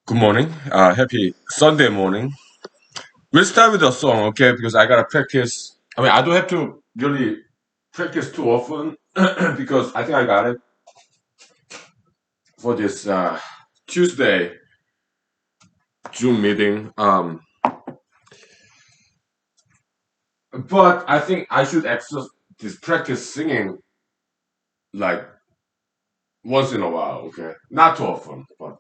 Good morning. Happy Sunday morning. We'll start with a song, okay? Because I gotta practice. I don't have to really practice too often because I think I got it for this Tuesday Zoom meeting. But I think I should exercise this practice singing like once in a while, okay? Not too often, but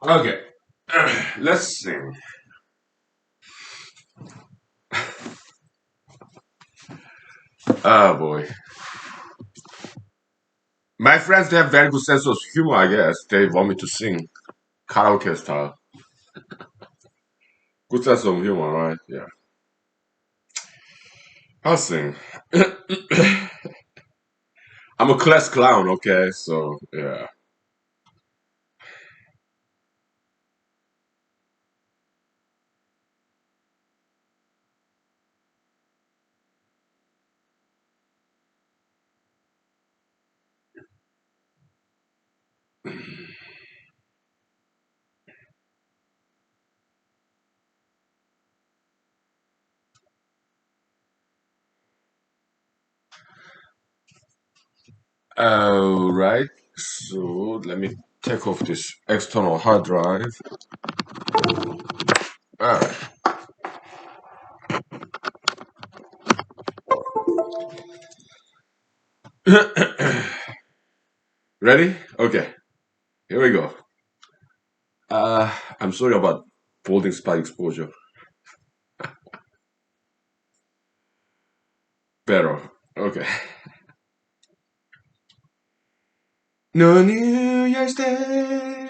okay. Let's sing. Oh boy. My friends, they have very good sense of humor, I guess. They want me to sing karaoke style. Good sense of humor, right? Yeah. I'll sing. I'm a class clown, okay? So, yeah. All right. So, let me take off this external hard drive. All right. Ready? Okay. Here we go. I'm sorry about balding spot exposure. Better. Okay. No New Year's Day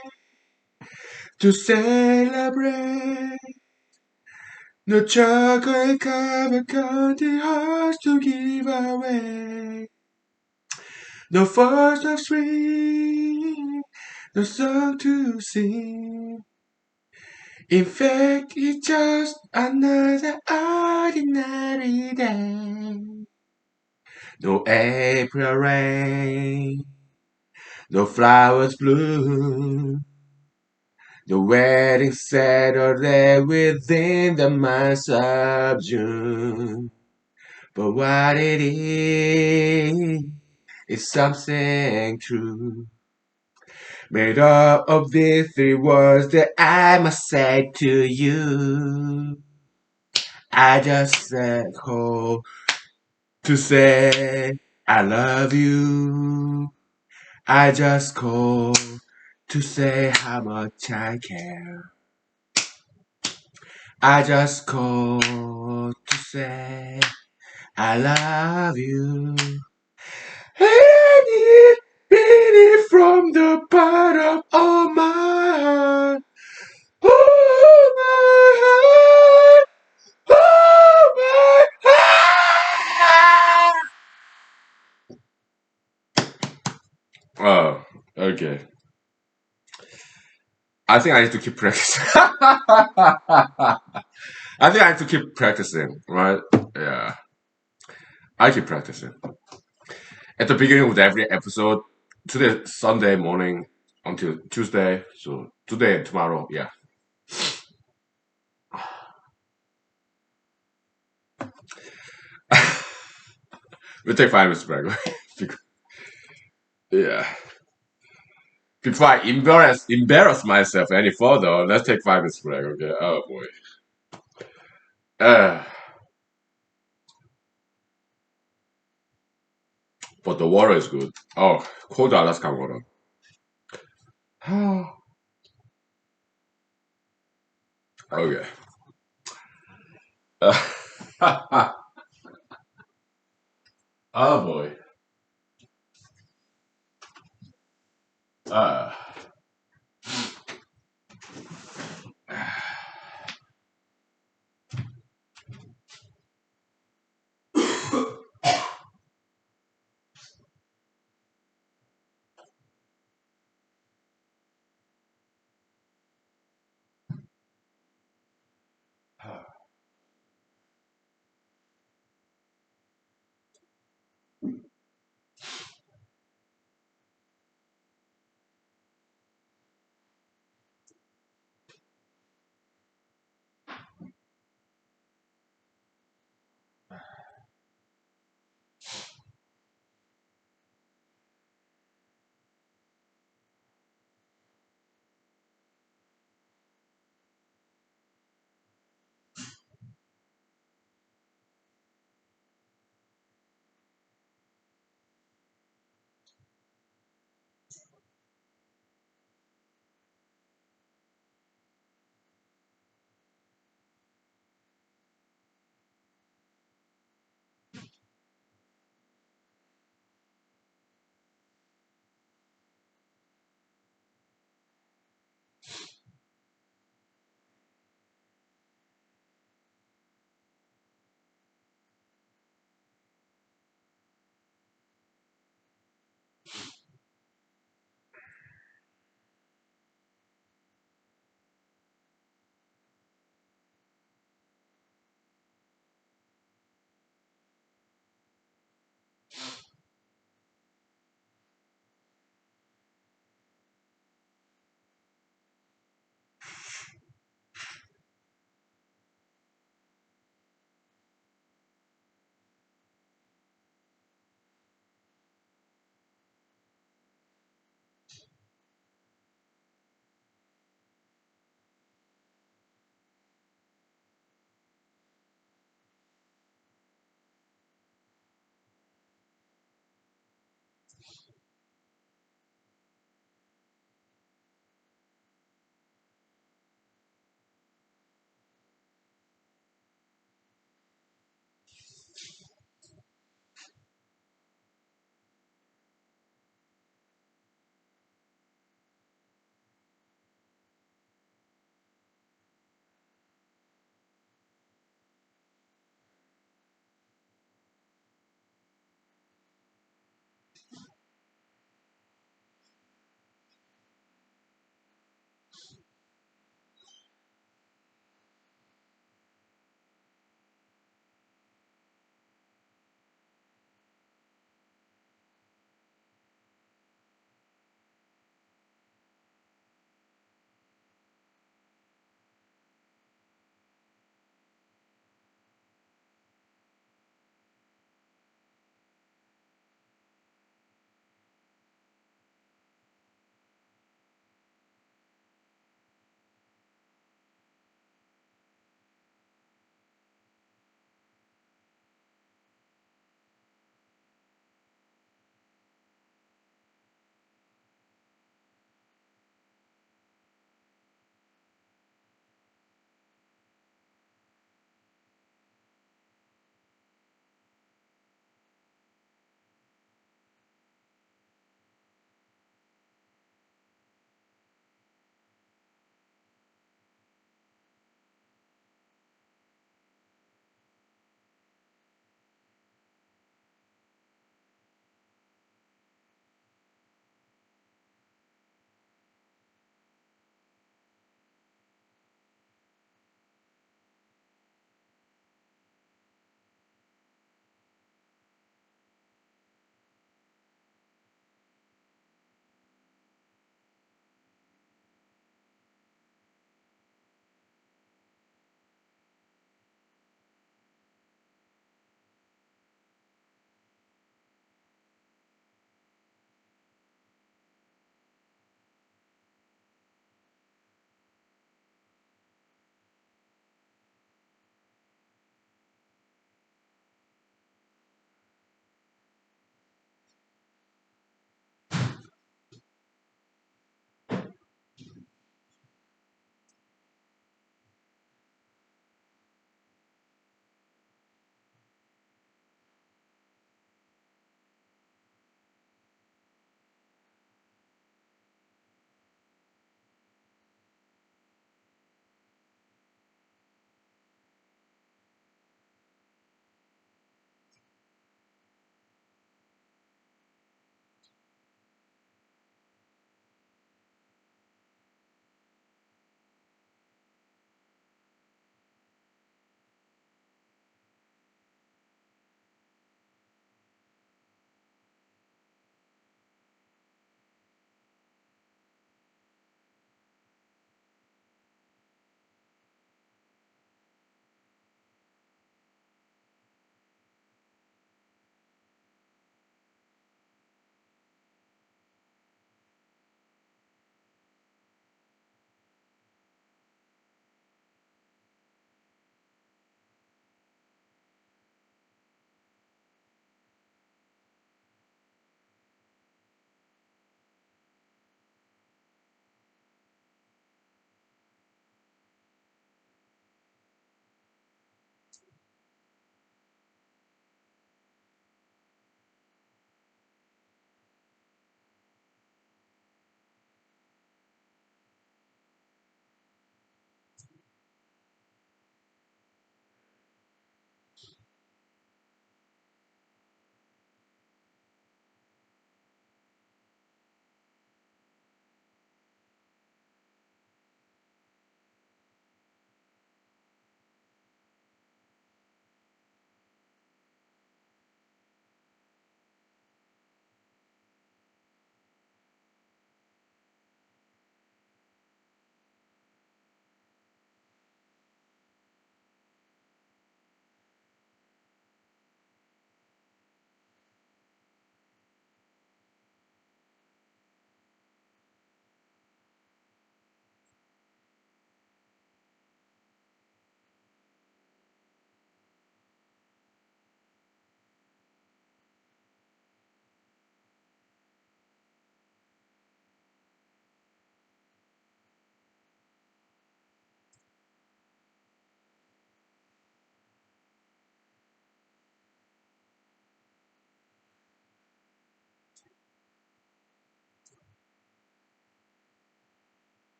to celebrate. No chocolate covered candy hearts to give away. No first of spring, no song to sing. In fact, it's just another ordinary day. No April rain, no flowers bloom. The wedding Saturday within the month of June. But what it is something true. Made up of these three words that I must say to you. I just said call to say I love you. I just call to say how much I care. I just call to say I love you. I need it from the bottom of my heart. Oh, my heart. Oh, my heart. Oh, okay. I think I need to keep practicing. I think I have to keep practicing, right? Yeah, I keep practicing. At the beginning of every episode, today Sunday morning until Tuesday, so today and tomorrow, yeah. We'll take 5 minutes break. Yeah. Before I embarrass myself any further, let's take 5 minutes break, okay? Oh boy. Uh, but the water is good. Oh, cold Alaskan water. Okay. Oh boy. Uh,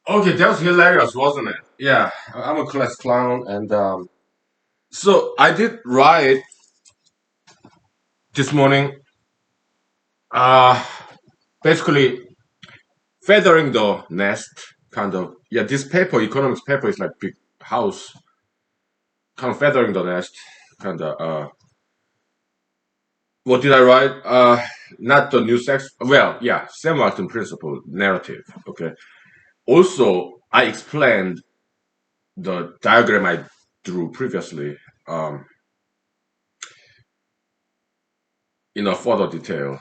Okay, that was hilarious, wasn't it? Yeah, I'm a class clown, and so I did write this morning. Uh, Basically feathering the nest, kind of. Yeah, this paper, economics paper, is like big house, kind of feathering the nest, kind of. What did I write? Not the new sex. Well, yeah, Sam Walton principle narrative. Okay. Also, I explained the diagram I drew previously in a further detail.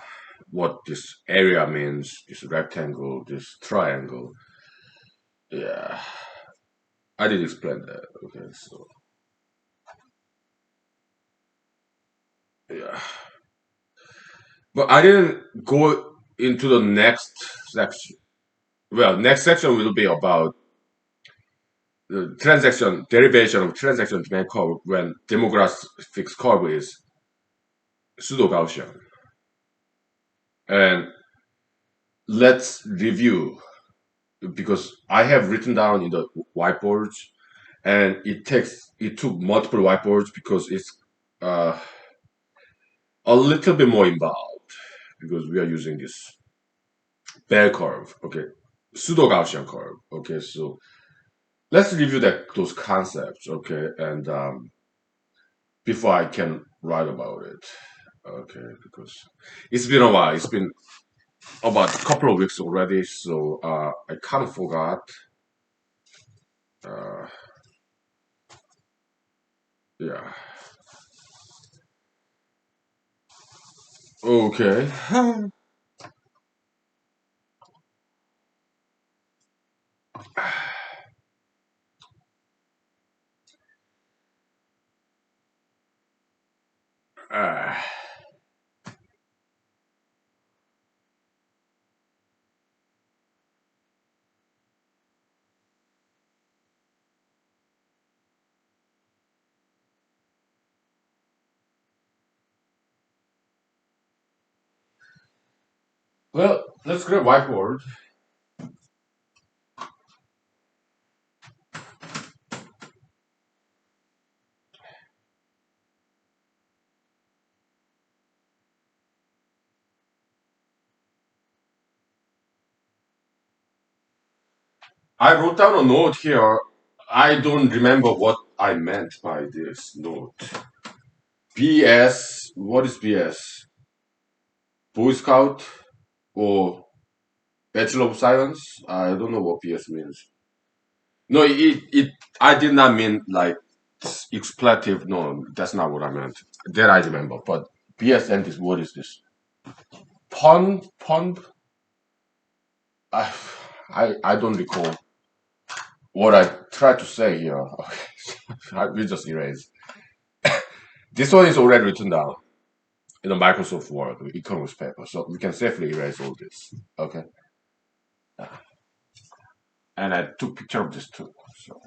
What this area means, this rectangle, this triangle. Yeah, I did explain that. Okay, so yeah, but I didn't go into the next section. Well, next section will be about the transaction derivation of transaction demand curve when demographics curve is pseudo Gaussian. And let's review because I have written down in the whiteboards, and it took multiple whiteboards because it's uh, a little bit more involved because we are using this bell curve. Okay, pseudo Gaussian curve. Okay, so let's review those concepts. Okay, and before I can write about it. Okay, because it's been a while. It's been about a couple of weeks already, so I kind of forgot. Uh, yeah. Okay. Uh, well, let's get a whiteboard. I wrote down a note here. I don't remember what I meant by this note. BS. What is BS? Boy Scout or Bachelor of Science? I don't know what BS means. No, I did not mean like expletive. No, that's not what I meant. That I remember. But BSN is what is this? Pun? I, I don't recall what I tried to say here. Okay, we just erase. This one is already written down in the Microsoft Word, economics paper, so we can safely erase all this. Okay, and I took picture of this too. So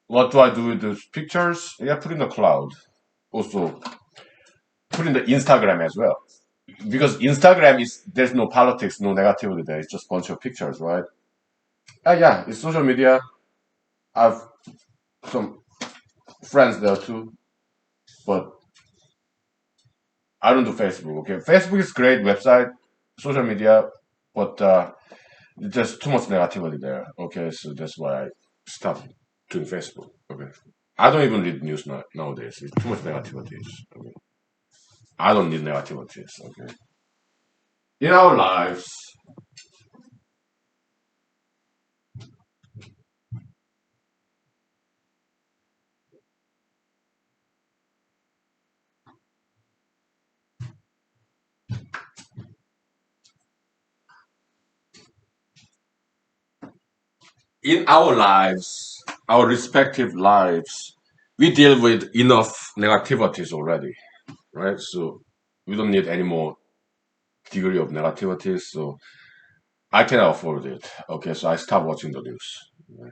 what do I do with those pictures? Yeah, put in the cloud. Also, put in the Instagram as well. Because Instagram is there's no politics, no negativity there. It's just a bunch of pictures, right? Yeah, it's social media. I've some friends there too, but I don't do Facebook. Okay, Facebook is great website, social media, but there's too much negativity there. Okay, so that's why I stopped. doing Facebook. Okay. I don't even read news nowadays. It's too much negativities. Okay. I don't need negativities. Okay. In our lives, in our lives, our respective lives, we deal with enough negativities already, right? So we don't need any more degree of negativities. So I cannot afford it. Okay, so I stopped watching the news, right?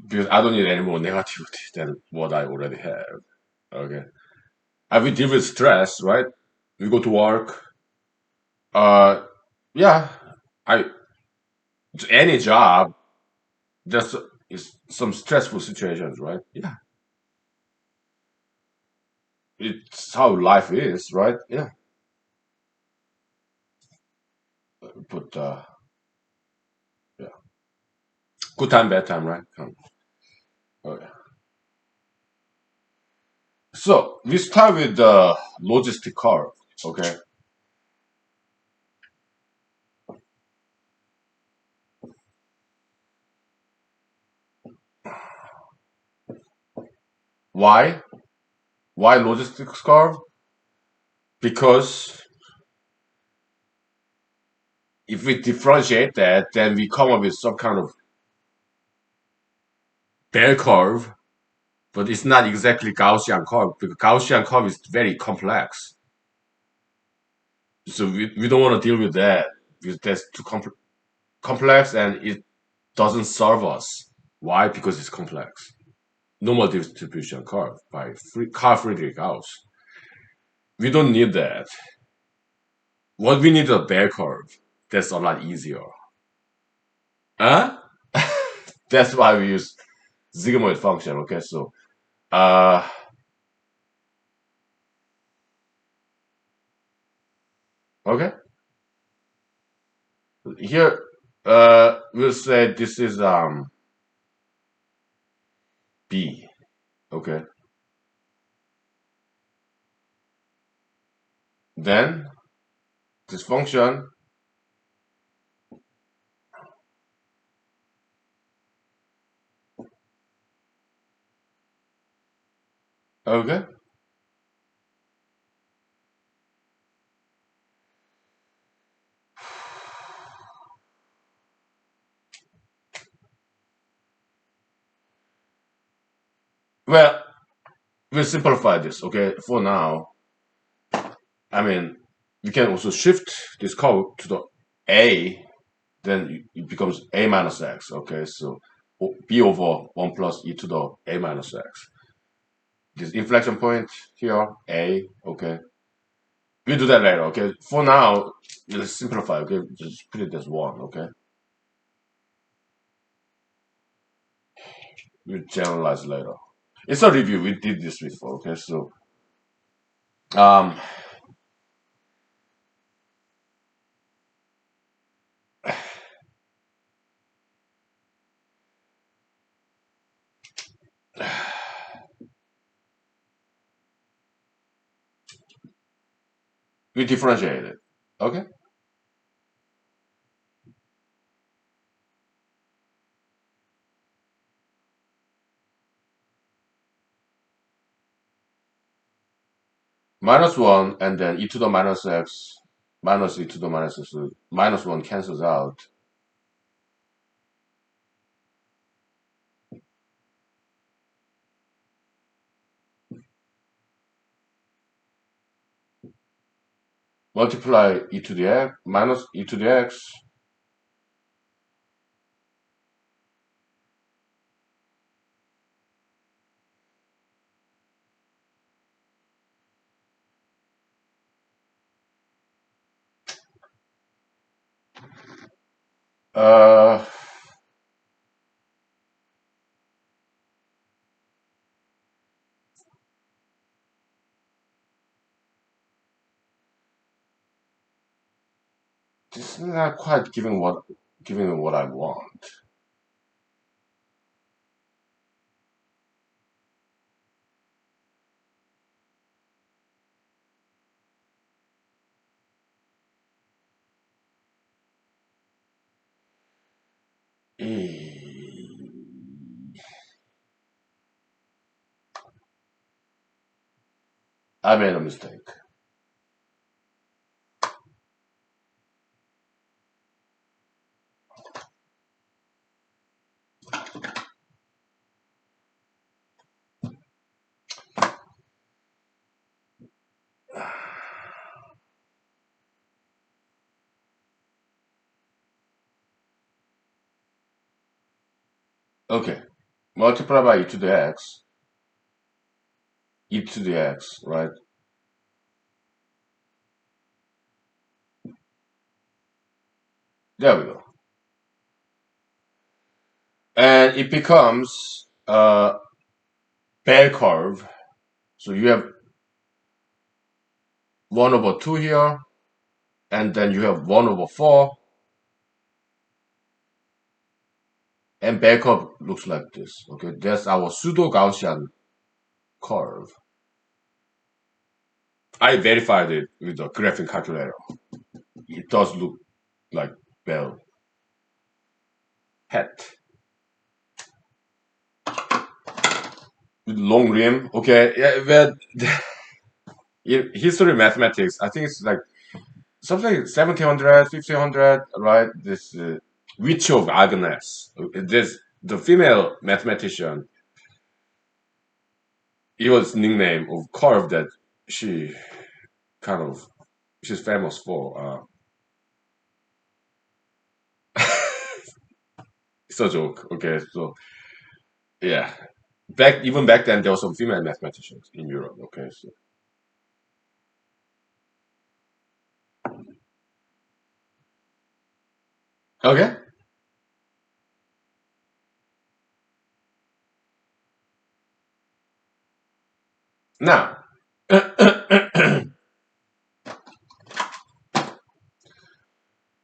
Because I don't need any more negativity than what I already have. Okay, and we deal with stress, right? We go to work. Uh, yeah, I any job. Just is some stressful situations, right? Yeah, it's how life is, right? Yeah, but yeah, good time, bad time, right? Okay. So we start with the logistic curve. Okay, why? Why logistics curve? Because if we differentiate that, then we come up with some kind of bell curve, but it's not exactly Gaussian curve because Gaussian curve is very complex. So we don't want to deal with that because that's too complex and it doesn't serve us. Why? Because it's complex. Normal distribution curve by Carl Friedrich Gauss. We don't need that. What we need is a bear curve. That's a lot easier. Huh? That's why we use sigmoid function. Okay, so uh, okay. Here, we'll say this is B. Okay. Then this function. Okay. Well, we'll simplify this. Okay. For now, I mean, we can also shift this curve to the A, then it becomes A minus X. Okay, so B over 1 plus e to the A minus X. This inflection point here, A, okay. We'll do that later, okay. For now, let's simplify, okay. Just put it as 1, okay. We'll generalize later. It's a review, we did this before, okay. So, um, we differentiate it, okay. Minus 1 and then e to the minus X minus e to the minus X. Minus 1 cancels out. Multiply e to the x minus e to the x. Uh, this is not quite giving what giving me what I want. I made a mistake. Okay, multiply by e to the x, e to the x, right? There we go. And it becomes a bell curve. So you have 1 over 2 here, and then you have 1 over 4, and bell curve looks like this. Okay, that's our pseudo-Gaussian curve. I verified it with the graphing calculator. It does look like bell hat with long rim. Okay, yeah, but in history mathematics, I think it's like something like 1700, 1500, right? This Witch of Agnes. This the female mathematician. It was nickname of curve that she kind of she's famous for. It's a joke. Okay, so yeah, back then there were some female mathematicians in Europe. Okay, so okay now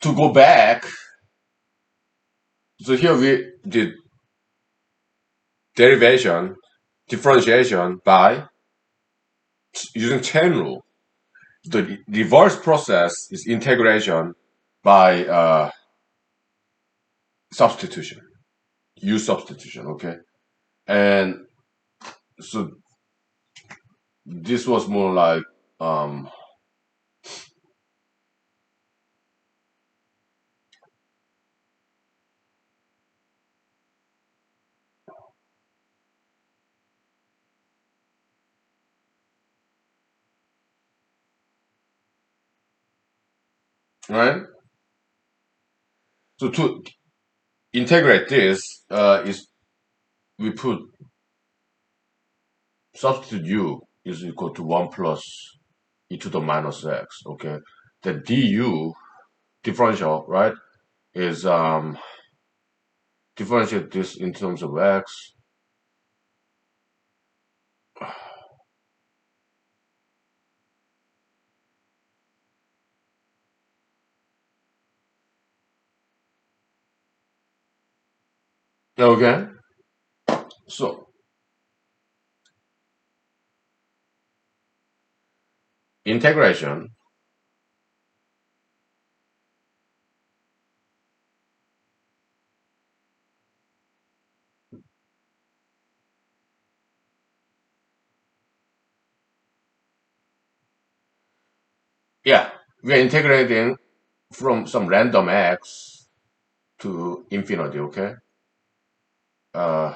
to go back. So here we did derivation, differentiation by using chain rule. The reverse process is integration by substitution, use substitution. Okay, and so this was more like um, right. So to integrate this is we put substitute u is equal to 1 plus e to the minus x. Okay, the du differential, right, is differentiate this in terms of x. Okay, so integration, yeah, we are integrating from some random x to infinity. Okay, uh,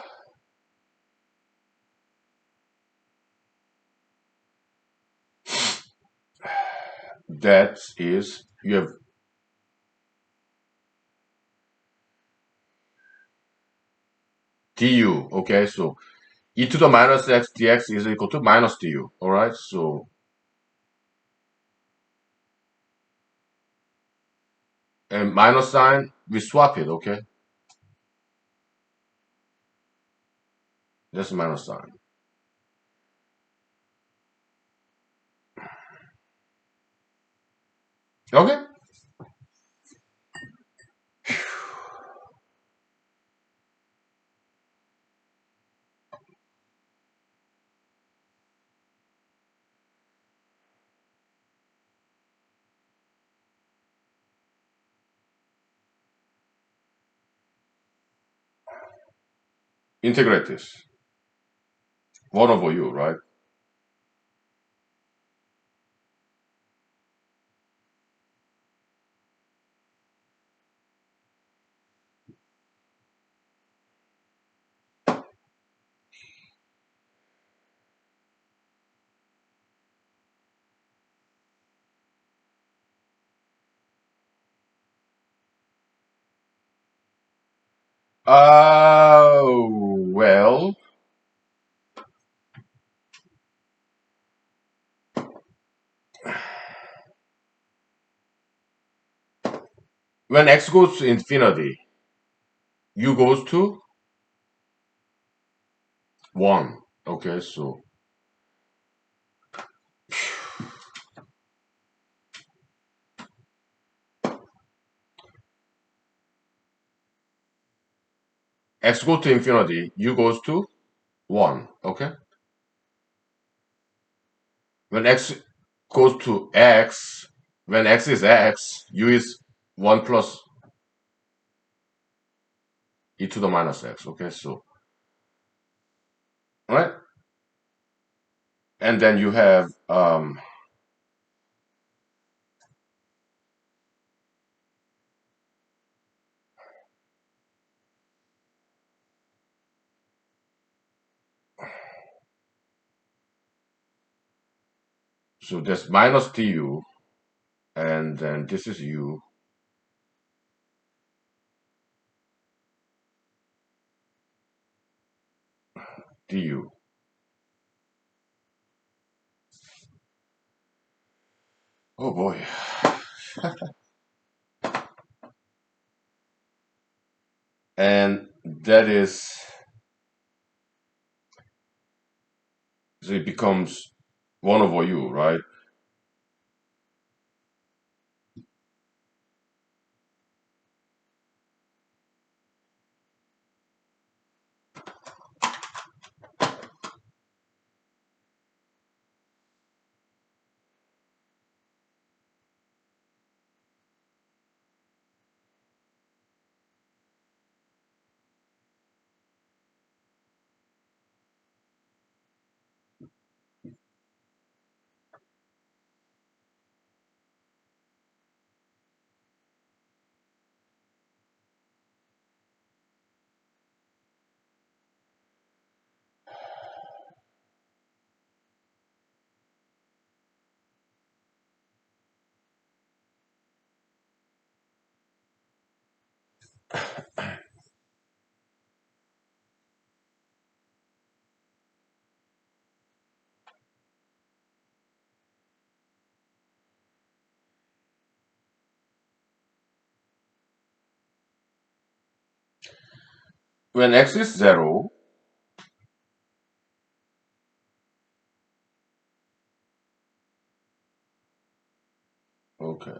that is you have du. Okay, so e to the minus x dx is equal to minus du. All right, so and minus sign we swap it. Okay, that's minus sign. Okay, integrate this. 1 over u, right? Well, when x goes to infinity, u goes to 1. Okay, so x goes to infinity, u goes to 1. Okay? When x goes to x, when x is x, u is 1 plus e to the minus x. Okay, so, right? And then you have, so there's minus du, and then this is u, du. Oh boy. And that is, so it becomes 1 over u, right? When x is 0, okay,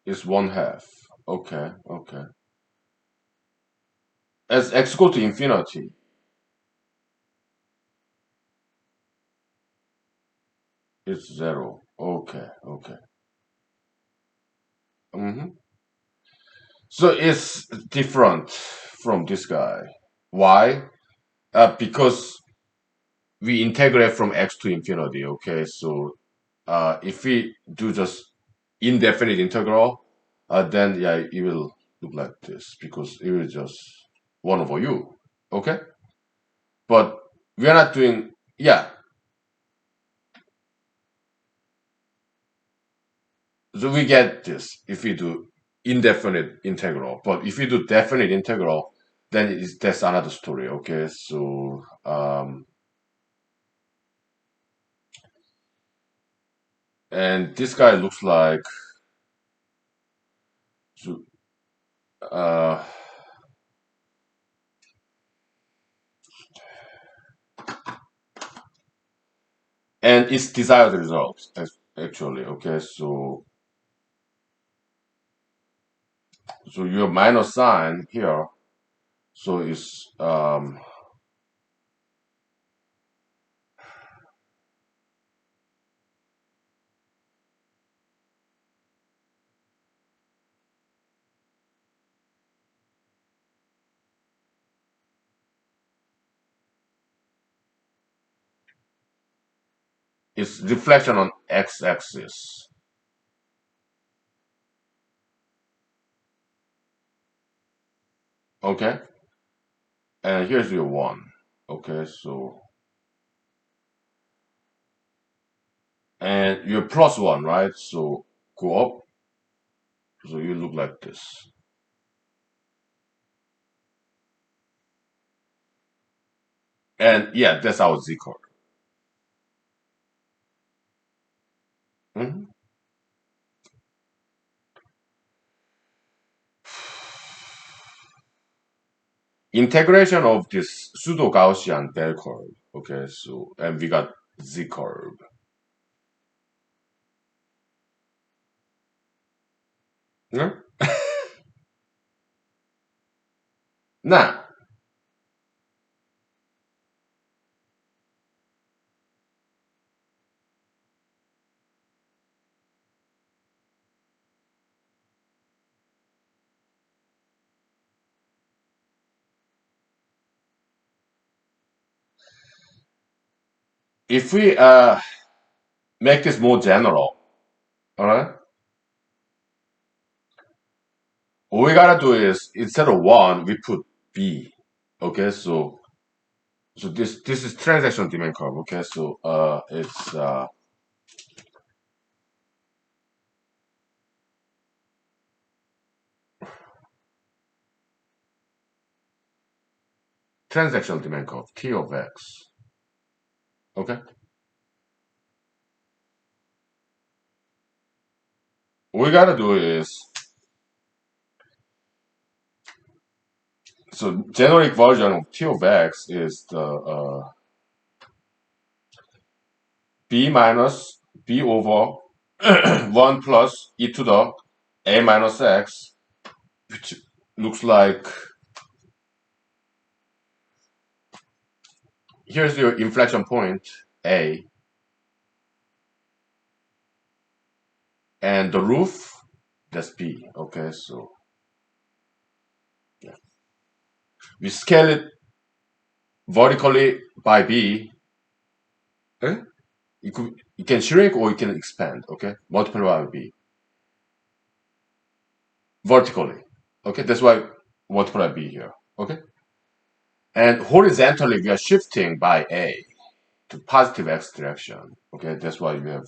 is 1/2. Okay, okay. As x go to infinity, it's 0. Okay, okay. Hmm. So it's different from this guy. Why? Because we integrate from x to infinity. Okay, so if we do just indefinite integral, then yeah, it will look like this because it will just 1 over u. Okay, but we are not doing, yeah. So we get this if we do indefinite integral, but if we do definite integral, then that's another story. Okay, so and this guy looks like, so, uh, and it's desired result actually. Okay, so your minus sign here, so it's It's reflection on x-axis. Okay, and here's your one. Okay, so and you're plus one, right? So go up. So you look like this. And yeah, that's our Z curve. Mhm. Integration of this pseudo Gaussian bell curve. Okay, so and we got Z curve. Yeah? Now, if we make this more general, all right, all we gotta do is instead of one, we put B. Okay, so this is transaction demand curve. Okay, so it's transaction demand curve T of X. Okay, all we gotta do is so generic version of T of X is the B minus B over 1 plus e to the a minus x, which looks like here's your inflection point a, and the roof that's b. Okay, so yeah. We scale it vertically by b. Okay? You can shrink or you can expand. Okay, multiply by b vertically. Okay, that's why multiply b here. Okay, and horizontally we are shifting by a to positive x direction. Okay, that's why we have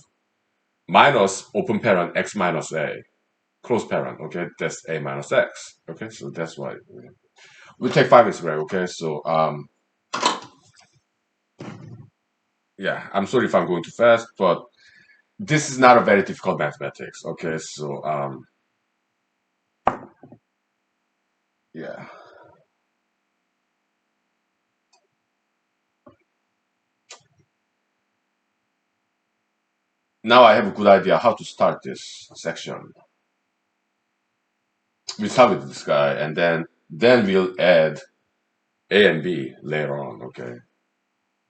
minus open parent x minus a, close parent. Okay, that's a minus x. Okay, so that's why we take 5 minutes break. Okay, so yeah, I'm sorry if I'm going too fast, but this is not a very difficult mathematics. Okay, so yeah, now I have a good idea how to start this section. We start with this guy, and then we'll add a and b later on. Okay,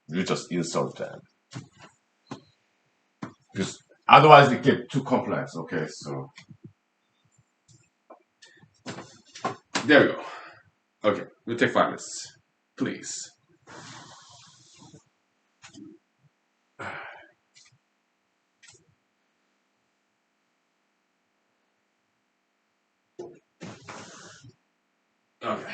you just insert them because otherwise it get too complex. Okay, so there we go. Okay, we'll take 5 minutes, please. Okay.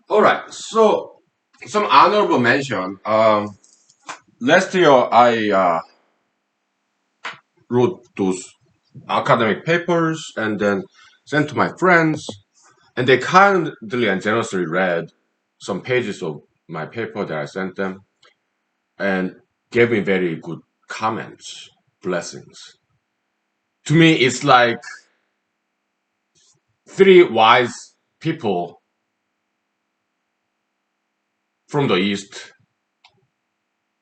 All right. So some honorable mention. Last year I wrote those academic papers and then sent to my friends, and they kindly and generously read some pages of my paper that I sent them and gave me very good comments, blessings. To me, it's like three wise people from the East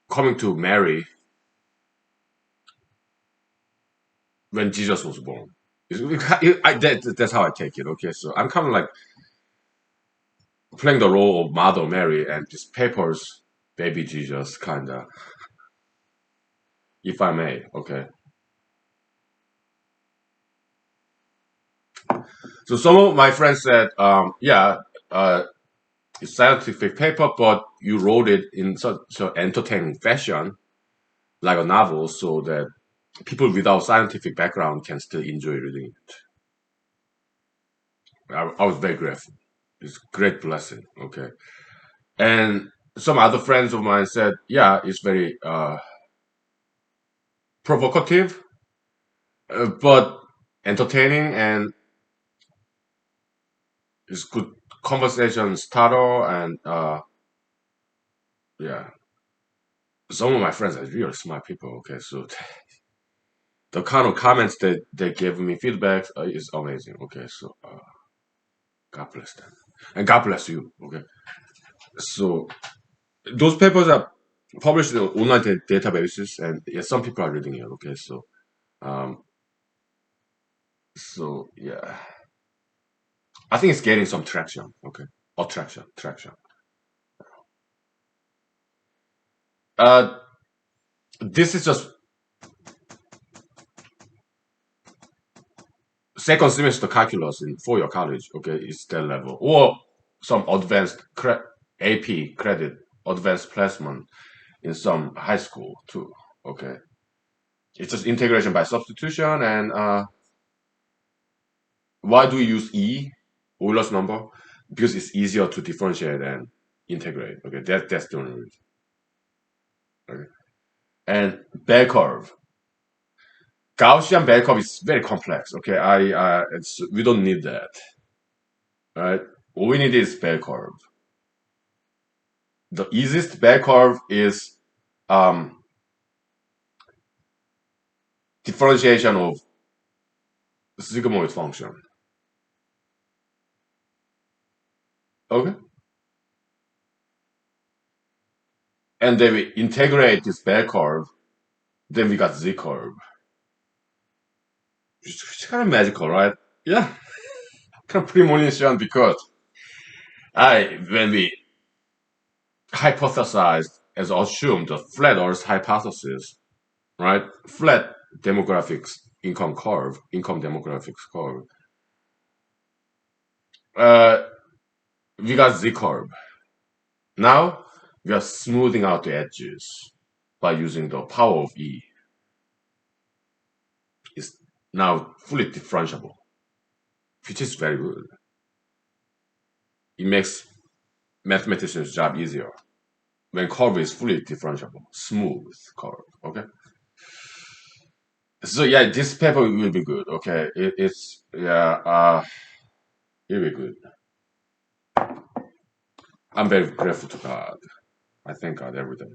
coming to Mary when Jesus was born. That's how I take it. Okay, so I'm kind of like playing the role of Mother Mary and this papers, baby Jesus, kind of, if I may. Okay, so some of my friends said, yeah, uh, it's scientific paper, but you wrote it in such an entertaining fashion, like a novel, so that people without scientific background can still enjoy reading it. I was very grateful. It's a great blessing. Okay. And some other friends of mine said, yeah, it's very provocative, but entertaining, and it's good conversation starter. And yeah, some of my friends are really smart people. Okay. So the kind of comments that they give me feedback is amazing. Okay. So God bless them. And God bless you. Okay. So those papers are published in online databases, and yeah, some people are reading it. Okay. Um, so yeah, I think it's getting some traction. Okay, attraction, traction. Uh, this is just second semester calculus in 4-year college. Okay, it's that level, or some advanced AP credit, advanced placement in some high school too. Okay, it's just integration by substitution. And why do we use E, Euler's number? Because it's easier to differentiate and integrate. Okay, that's the only reason. Okay. And bell curve. Gaussian bell curve is very complex. Okay, we don't need that. Right? All we need is bell curve. The easiest bell curve is um, differentiation of sigmoid function. Okay, and then we integrate this bell curve. Then we got Z curve. It's kind of magical, right? Yeah, kind of premonition because I when we hypothesized as assumed the flat Earth hypothesis, right? Flat demographics income demographics curve. Uh, we got Z curve. Now we are smoothing out the edges by using the power of E. It's now fully differentiable, which is very good. It makes mathematicians' job easier when curve is fully differentiable, smooth curve. Okay. So yeah, this paper will be good. Okay, it's yeah, it'll be good. I'm very grateful to God. I thank God every day.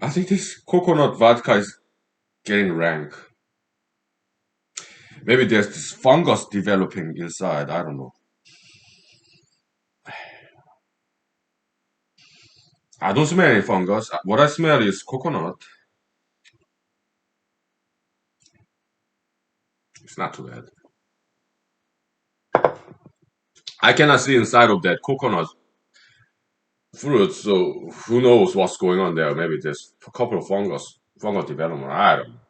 I think this coconut vodka is getting rank. Maybe there's this fungus developing inside. I don't know. I don't smell any fungus. What I smell is coconut. It's not too bad. I cannot see inside of that coconut fruit, so who knows what's going on there? Maybe there's a couple of fungus development. I don't know.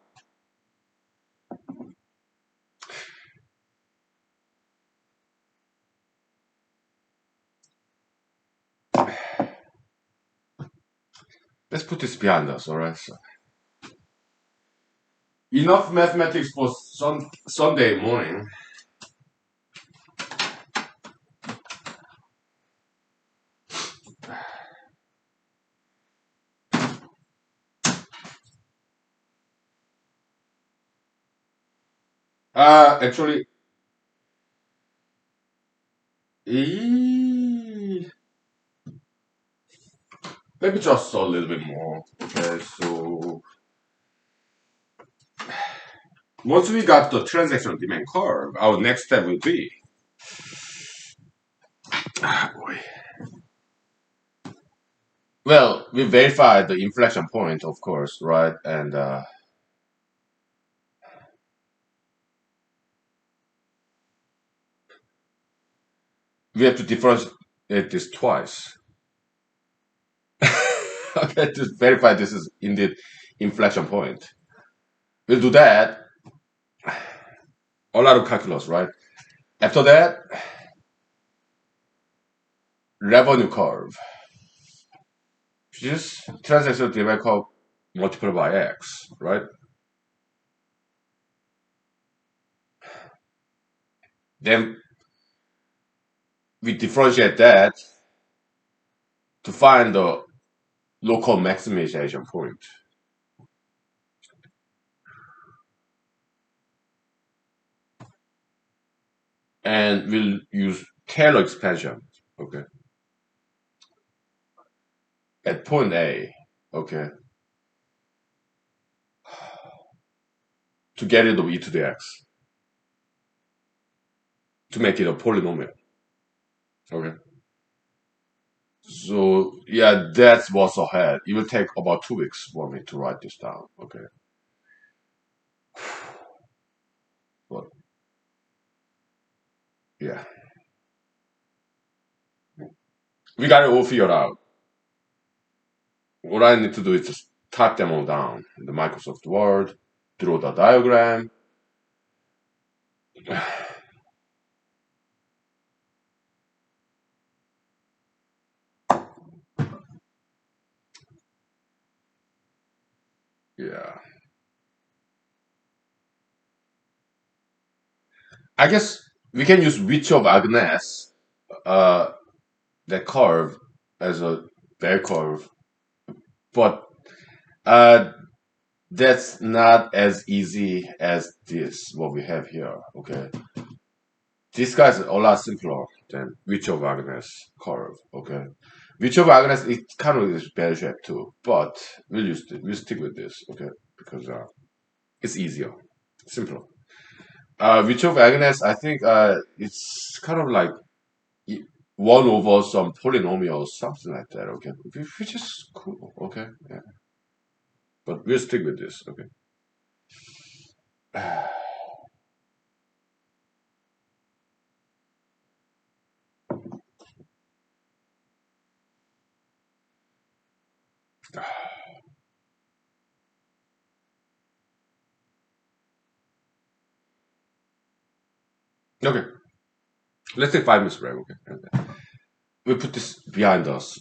let's put this behind us, all right? So, enough mathematics for Sunday morning. Actually, maybe just a little bit more. Okay, so once we got the transaction demand curve, our next step will be, boy. Well, we verified the inflection point, of course, right? And we have to differentiate this twice. Okay, to verify this is indeed inflection point. We'll do that. A lot of calculus, right? After that, revenue curve. Just transaction demand curve multiplied by x, right? Then we differentiate that to find the local maximization point. And we'll use Taylor expansion, okay, at point A, okay, to get rid of e to the x, to make it a polynomial, okay. So yeah, that's what's ahead. It will take about 2 weeks for me to write this down, okay. But yeah, we got it all figured out. What I need to do is just type them all down in the Microsoft Word, draw the diagram. Yeah, I guess we can use which of Agnes, uh, that curve as a bell curve, but uh, that's not as easy as this what we have here. Okay, this guy's a lot simpler than which of Agnes curve. Okay, which of Agnes it kind of is bell shape too, but we'll stick with this. Okay, because it's easier, simpler. Which of Agnes I think it's kind of like 1 over some polynomial, something like that. Okay, which is cool. Okay, yeah. But we'll stick with this. Okay. Okay. Let's take 5 minutes break. Okay. And we put this behind us.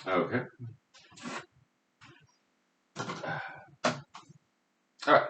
Okay. All right.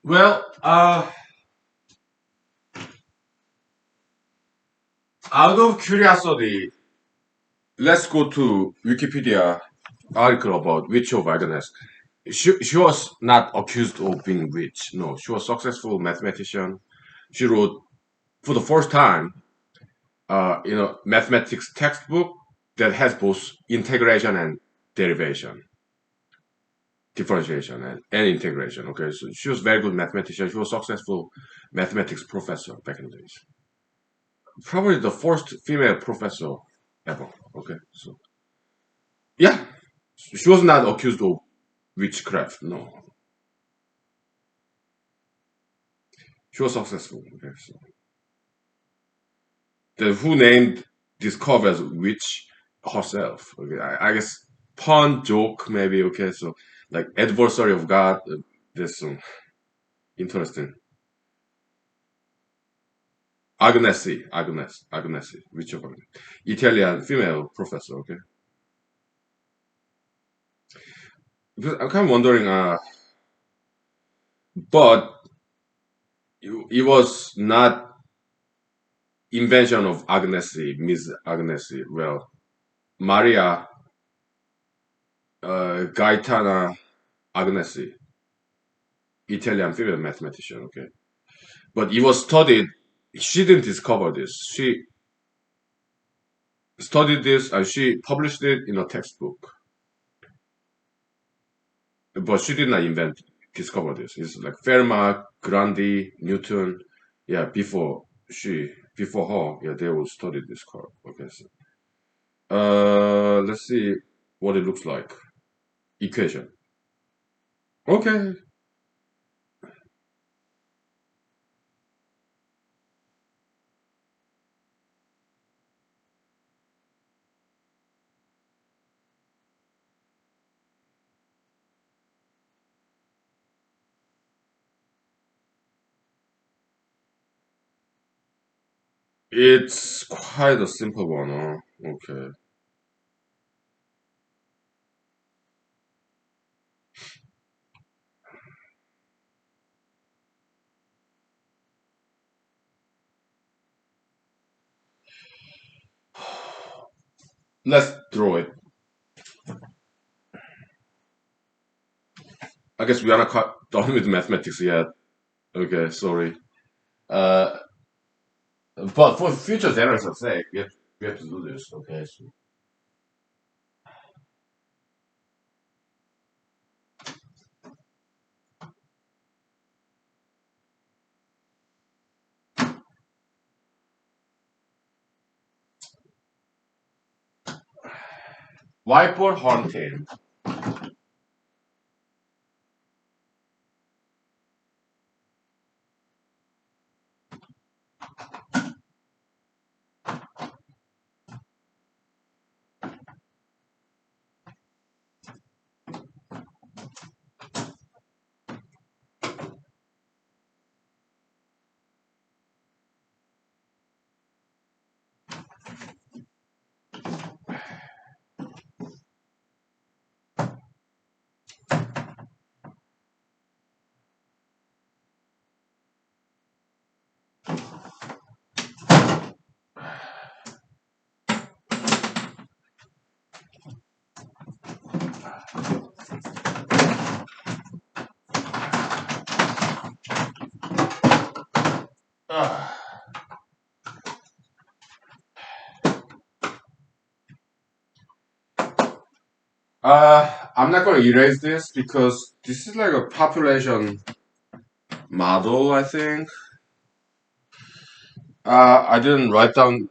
Well, out of curiosity, let's go to Wikipedia article about witch of Agnes. She was not accused of being witch. No, she was successful mathematician. She wrote for the first time, mathematics textbook that has both integration and derivation, differentiation and integration. Okay, so she was very good mathematician. She was successful mathematics professor back in the days. Probably the first female professor ever. Okay, so yeah, she was not accused of witchcraft. No, she was successful. Okay, so the who named this cover as witch herself. Okay, I guess pun joke maybe. Okay, so like adversary of God. There's some interesting. Agnesi, witch of Agnes. Italian female professor. Okay, because I'm kind of wondering. But it was not invention of Agnesi, Miss Agnesi. Well, Maria Gaetana Agnesi, Italian female mathematician. Okay, but it was studied. She didn't discover this. She studied this and she published it in a textbook. But she did not discover this. It's like Fermat, Grandi, Newton. Yeah, before her, yeah, they all studied this curve. Okay, so let's see what it looks like. Equation. Okay, it's quite a simple one. Huh? Okay, let's draw it. I guess we are not quite done with mathematics yet. Okay, sorry. Uh, but for future generations' sake, we have to do this. Okay, so whiteboard hunting. Ah. I'm not gonna erase this because this is like a population model, I think. I didn't write down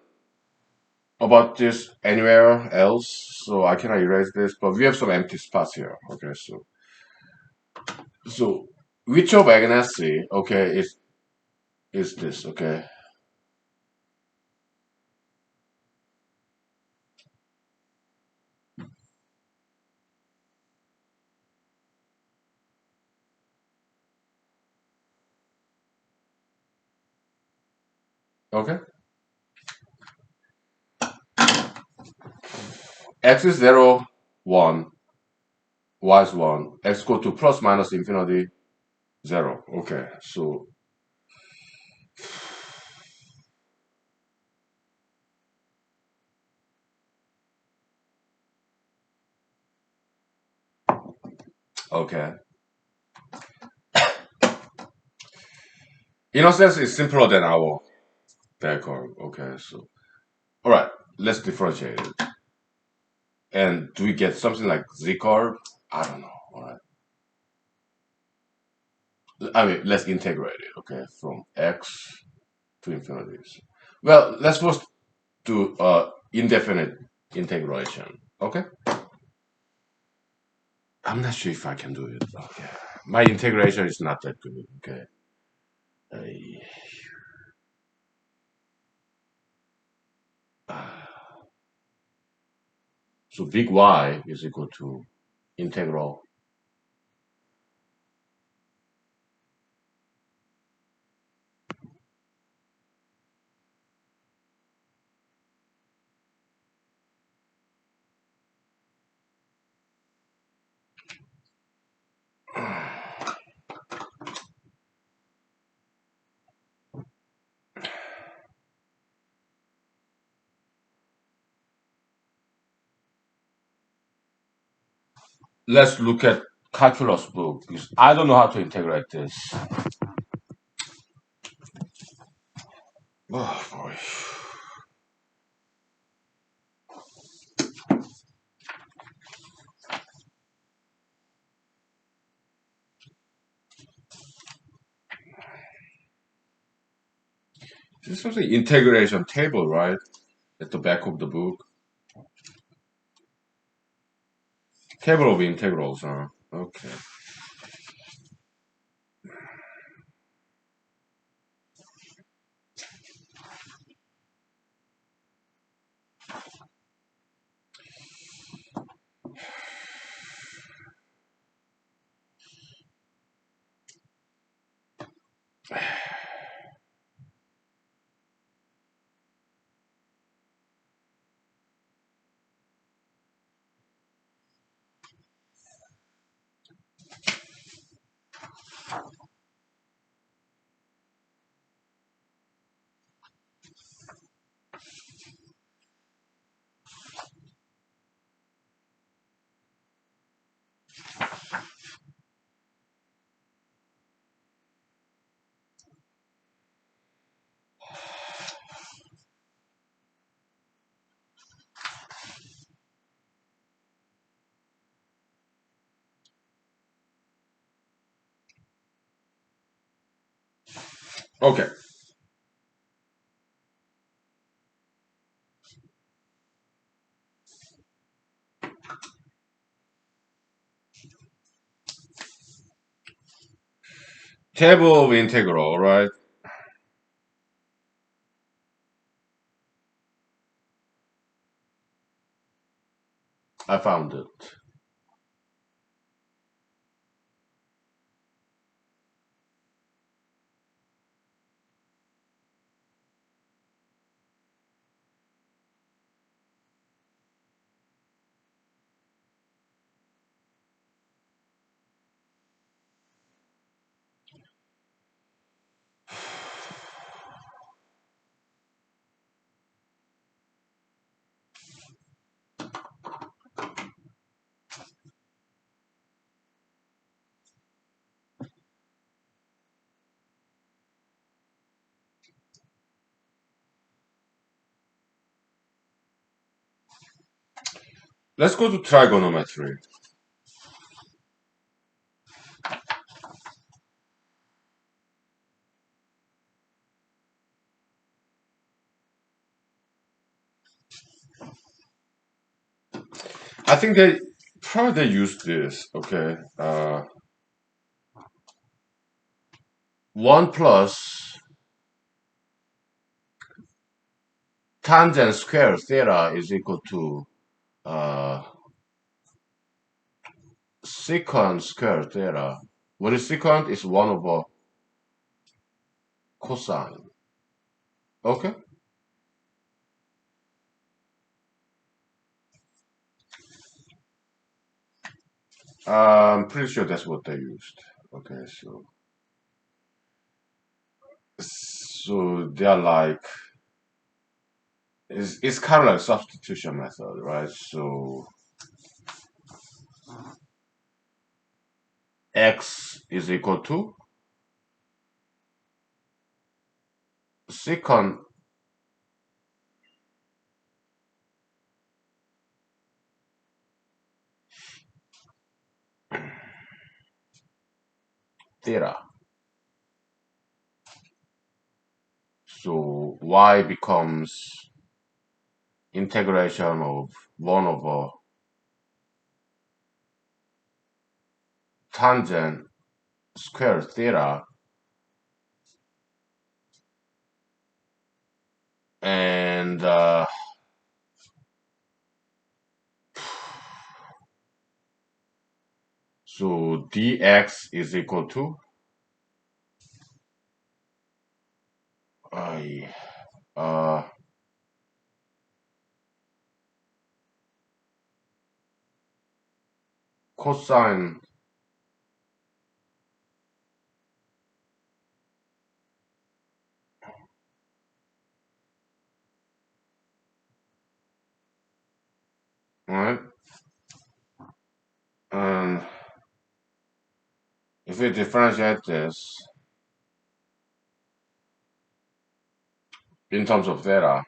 about this anywhere else, so I cannot erase this, but we have some empty spots here. Okay, so which of Agnesi, okay, is this, okay? Okay. X is 0, 1, y is 1. X go to plus minus infinity, Zero. Okay. So okay. In a sense, it's simpler than our backup. Okay. So all right. Let's differentiate it. And do we get something like Z curve? I don't know. All right. I mean, let's integrate it. Okay, from x to infinity. Well, let's first do indefinite integration. Okay. I'm not sure if I can do it. Okay. My integration is not that good. Okay. So big Y is equal to integral. Let's look at calculus book because I don't know how to integrate this. Oh boy. This is something integration table, right? At the back of the book. Table of integrals, huh? Okay. Okay. Table of integral, right? I found it. Let's go to trigonometry. I think they probably they use this. Okay. 1 plus tangent square theta is equal to uh, secant square theta. What is secant? Is 1 over cosine. Okay. I'm pretty sure that's what they used. Okay, so So they're like it's kind of like substitution method, right? So x is equal to secant theta. So y becomes integration of 1 over tangent square theta, and so dx is equal to I uh cosine, right? And if we differentiate this in terms of theta,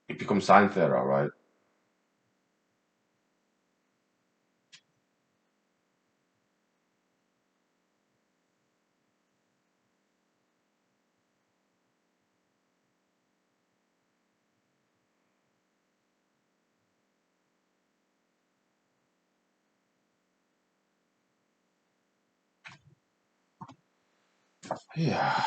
it becomes sine theta, right? Yeah.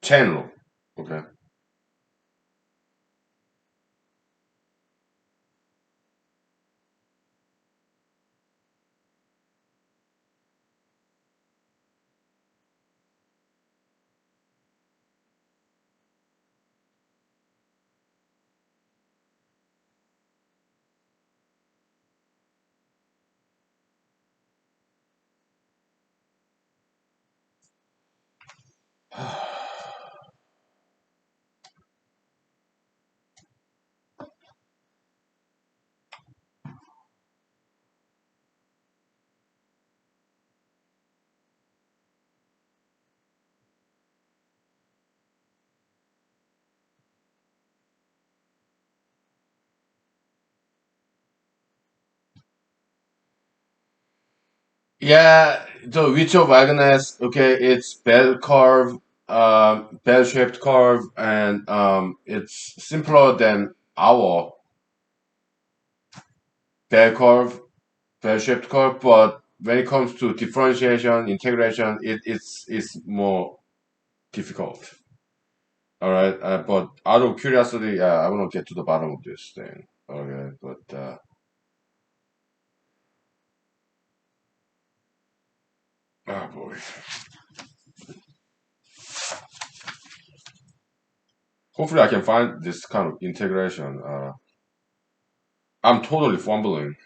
Chain rule. Okay. Yeah, so which of Agnes, okay, it's bell curve, bell shaped curve, and it's simpler than our bell curve, bell shaped curve, but when it comes to differentiation, integration, it's more difficult. All right, but out of curiosity, I want to get to the bottom of this thing. Okay, but oh boy, hopefully I can find this kind of integration. I'm totally fumbling.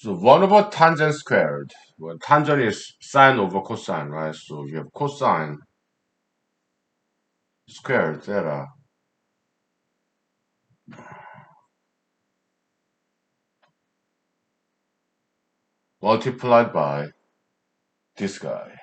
So 1 over tangent squared. Well, tangent is sine over cosine, right? So you have cosine squared theta multiplied by this guy.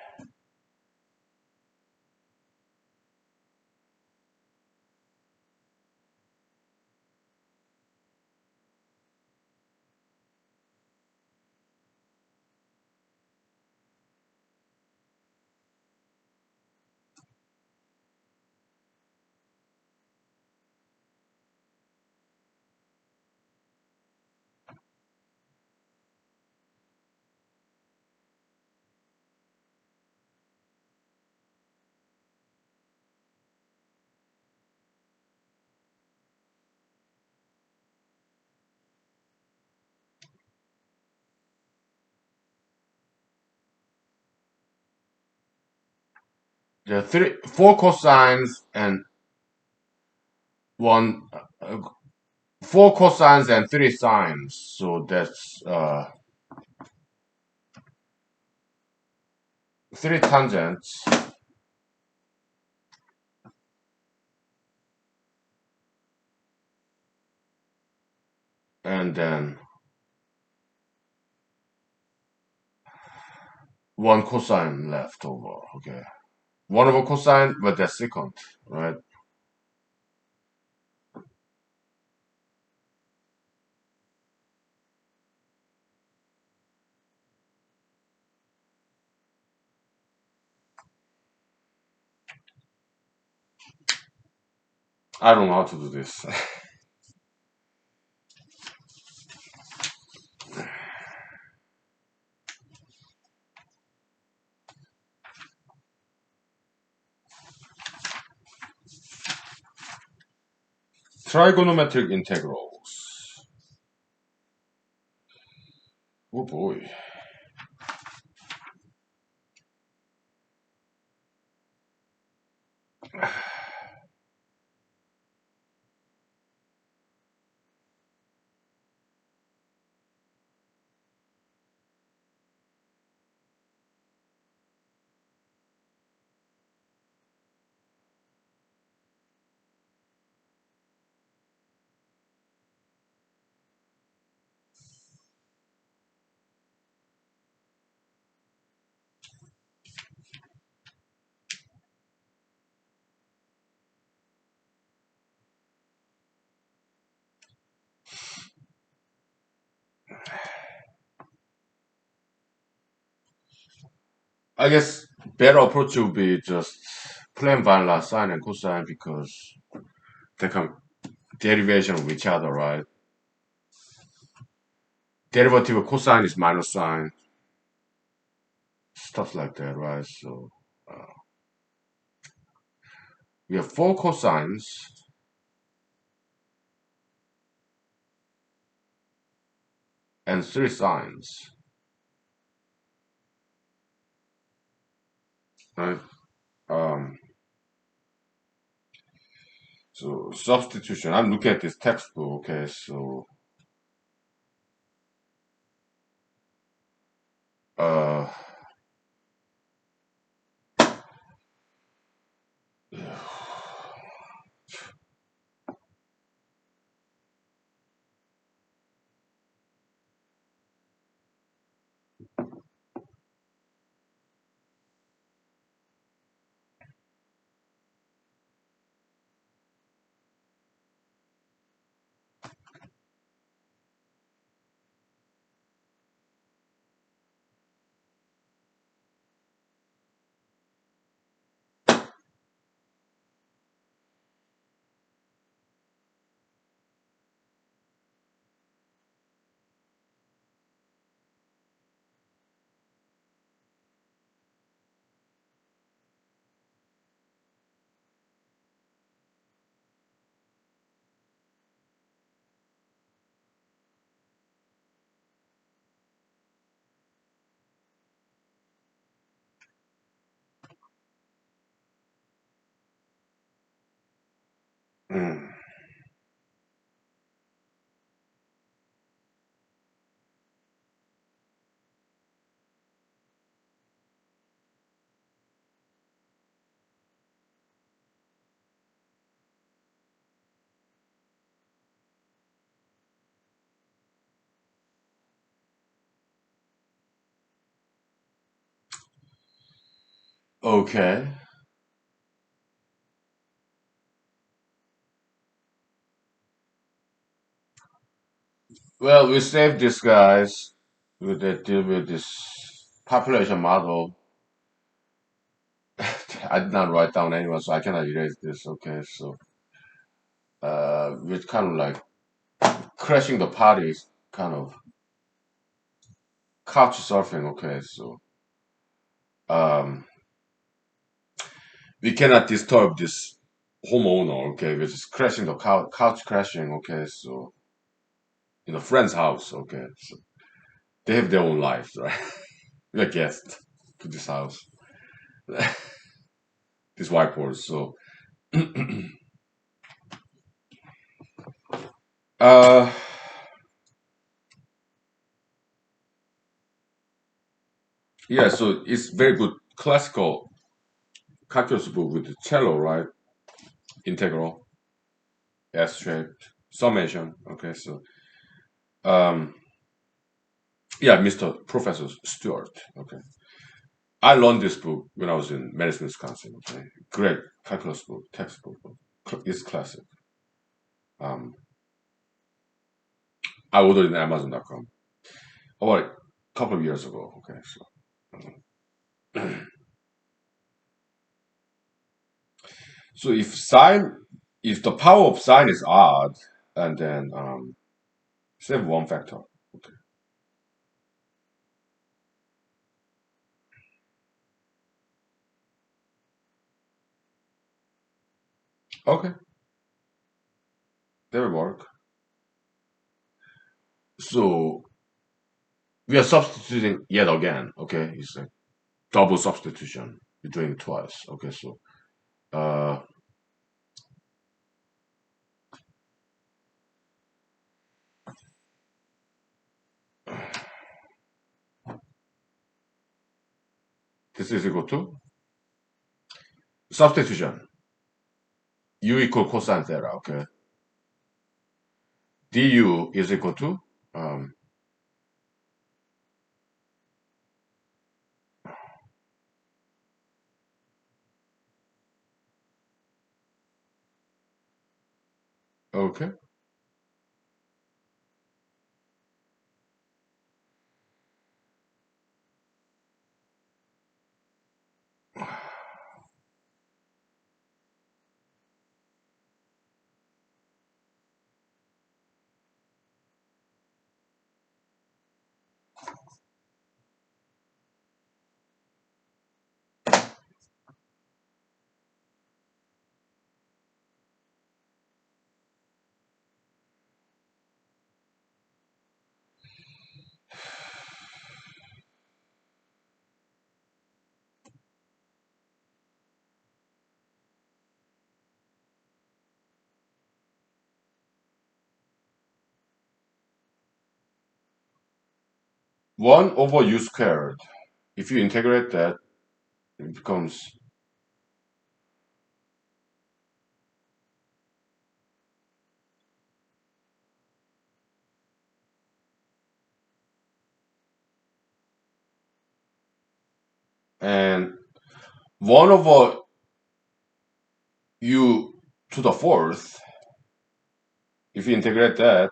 There are 4 cosines and one, 4 cosines and 3 sines. So that's 3 tangents and then 1 cosine left over. Okay. 1 over cosine, but that's secant, right? I don't know how to do this. Trigonometric integrals. Oh boy. I guess better approach would be just plain vanilla sine and cosine because they come derivation of each other, right? Derivative of cosine is minus sine, stuff like that, right? So we have 4 cosines and 3 sines, right? Um, so substitution. I'm looking at this textbook. Okay, so uh, mm. Okay. Well, we saved these guys with the deal with this population model. I did not write down anyone, so I cannot erase this. Okay, so we're kind of like crashing the parties, kind of couch surfing. Okay, so um, we cannot disturb this homeowner. Okay, we're just crashing the couch crashing. Okay, so in a friend's house. Okay, so they have their own lives, right? We're guests to this house, this whiteboard. So uh, yeah, so it's very good classical calculus book with the cello, right? Integral, S-shaped, summation. Okay, so um, yeah, Mr. Professor Stewart. Okay, I learned this book when I was in Madison, Wisconsin. Okay, great calculus book, textbook. It's classic. Um, I ordered it on Amazon.com about a couple of years ago. Okay, so if the power of sine is odd, and then save one factor. Okay, okay, that will work. So we are substituting yet again. Okay, it's like double substitution. We're doing it twice. Okay, so uh, this is equal to substitution. U equal cosine theta. Okay, du is equal to um, okay. One over u squared. If you integrate that, it becomes and one over u to the fourth. If you integrate that,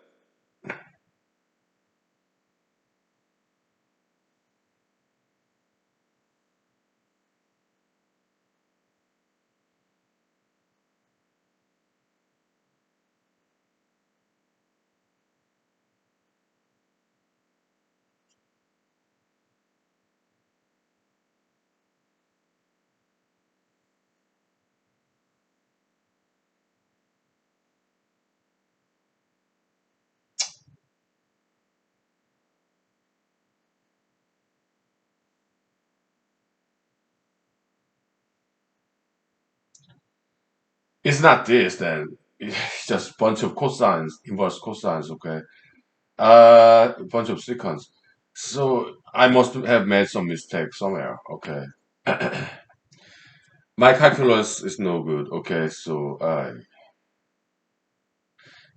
it's not this. Then it's just bunch of cosines, inverse cosines. Okay, a bunch of secants. So I must have made some mistake somewhere. Okay, my calculus is no good. Okay, so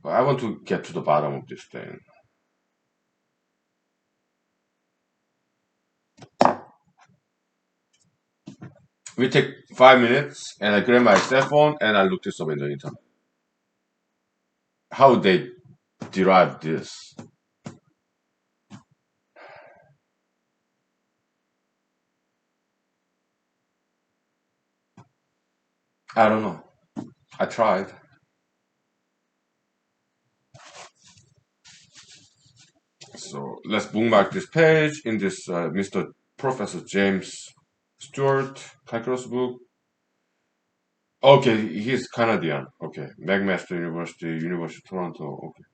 I want to get to the bottom of this thing. We take 5 minutes, and I grab my cell phone and I look this up in the internet. How they derive this? I don't know. I tried. So let's bookmark this page in this Mr. Professor James Stewart calculus book. Okay, he's Canadian. Okay, McMaster University, University of Toronto. Okay,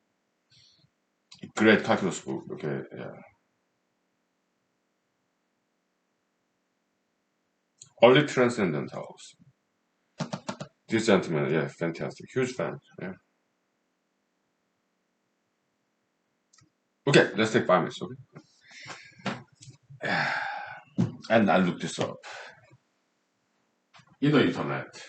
great calculus book. Okay, yeah. Only transcendentals. This gentleman, yeah, fantastic, huge fan. Yeah. Okay, let's take 5 minutes. Okay, and I look this up in the internet.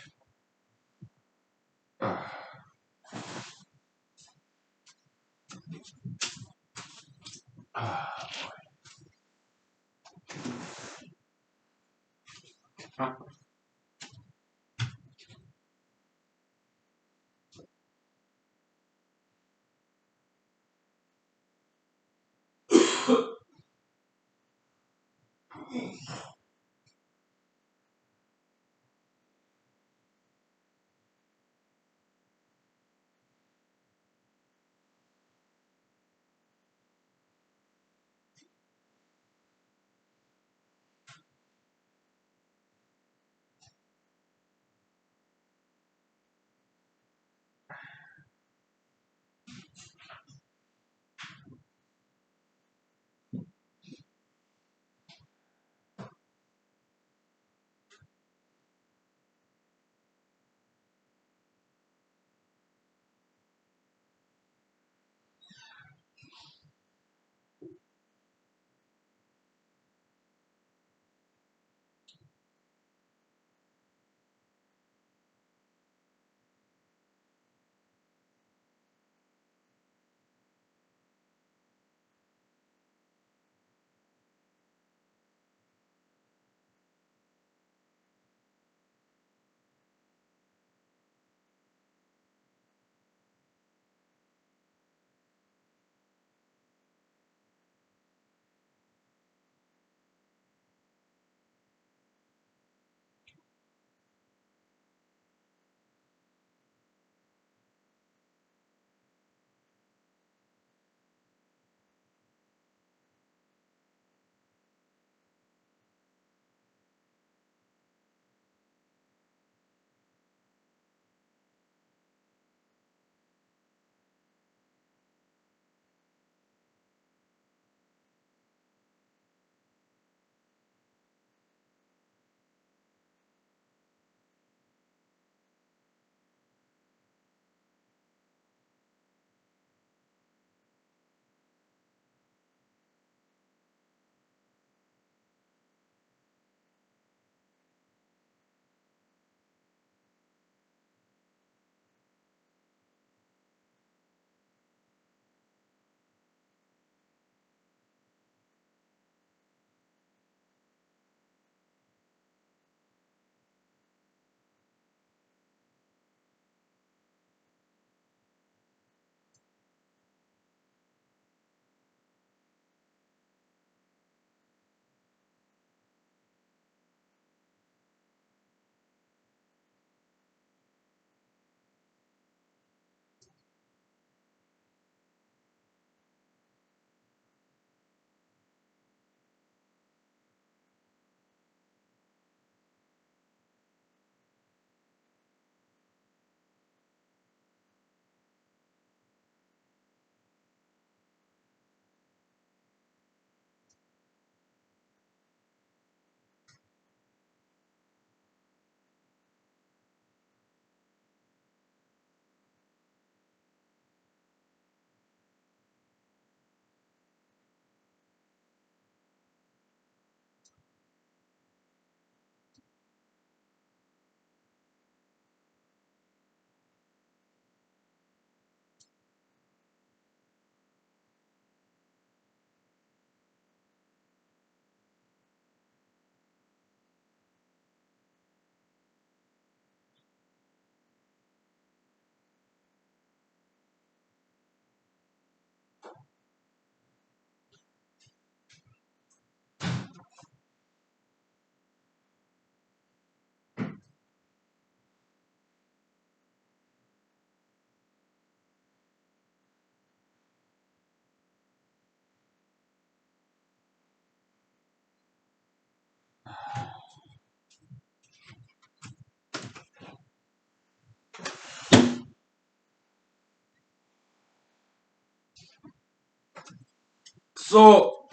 So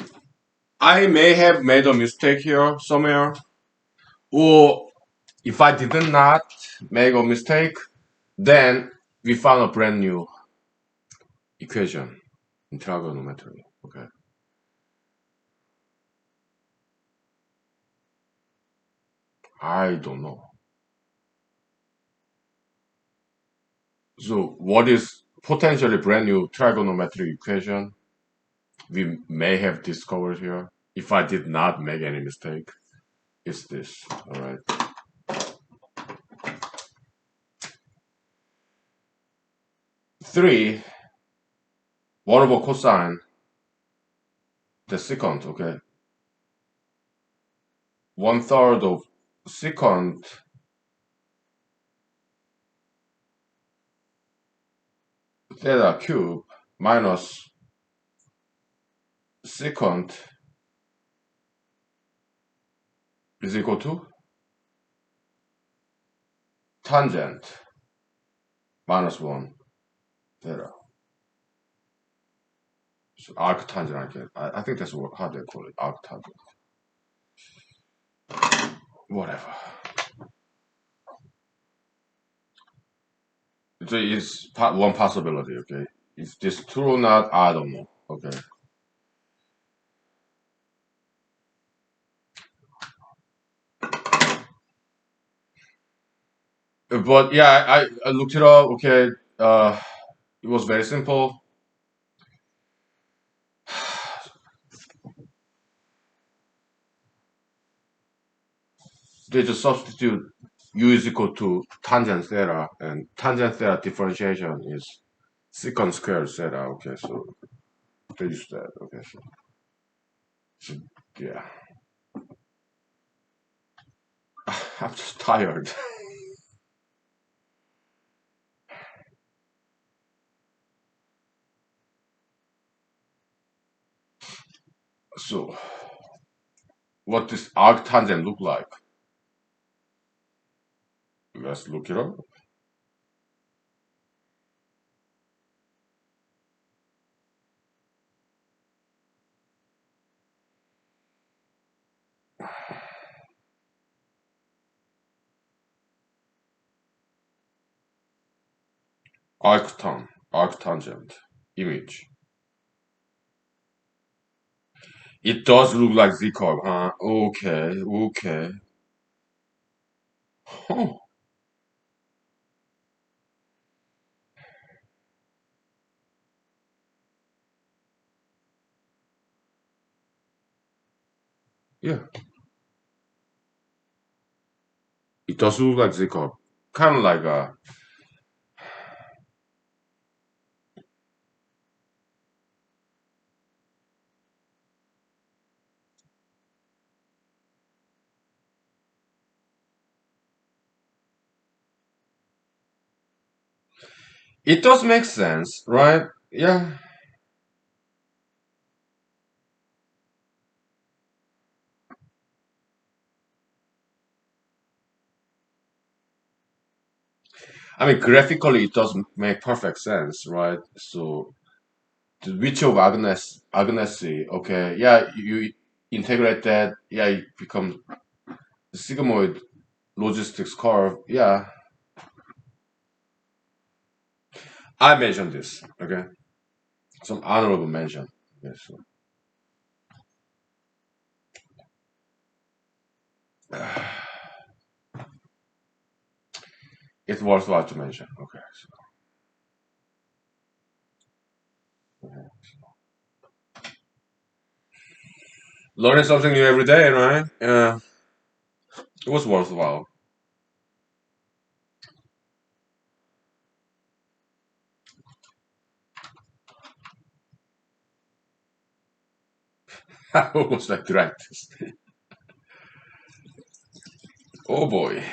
I may have made a mistake here somewhere, or if I did not make a mistake, then we found a brand new equation in trigonometry. Okay. I don't know. So what is potentially brand new trigonometric equation we may have discovered here if I did not make any mistake? Is this all right? 3 1 over cosine the secant, okay, 1/3 of secant theta cube minus secant is equal to tangent minus 1 theta. So arctangent, I think that's how they call it, arctangent. Whatever. So it's one possibility, okay? Is this true or not? I don't know. Okay. But yeah, I looked it up. Okay. It was very simple. They just substitute u is equal to tangent theta, and tangent theta differentiation is secant squared theta. Okay, so they use that. Okay, so yeah, I'm just tired. So what does arctangent look like? Let's look it up. Arctangent image. It does look like Z curve, huh? Okay, okay. Huh. Yeah, it does look like Z curve. Kind of like it does make sense, right? Yeah. I mean, graphically, it does make perfect sense, right? So, the which of Agnes, okay, yeah, you integrate that, yeah, it becomes the sigmoid logistics curve. Yeah, I mentioned this, okay? Some honorable mention. Okay, so it's worthwhile to mention. Okay, so, okay. Learning something new every day, right? Yeah, it was worthwhile. I almost like drank this. Oh boy.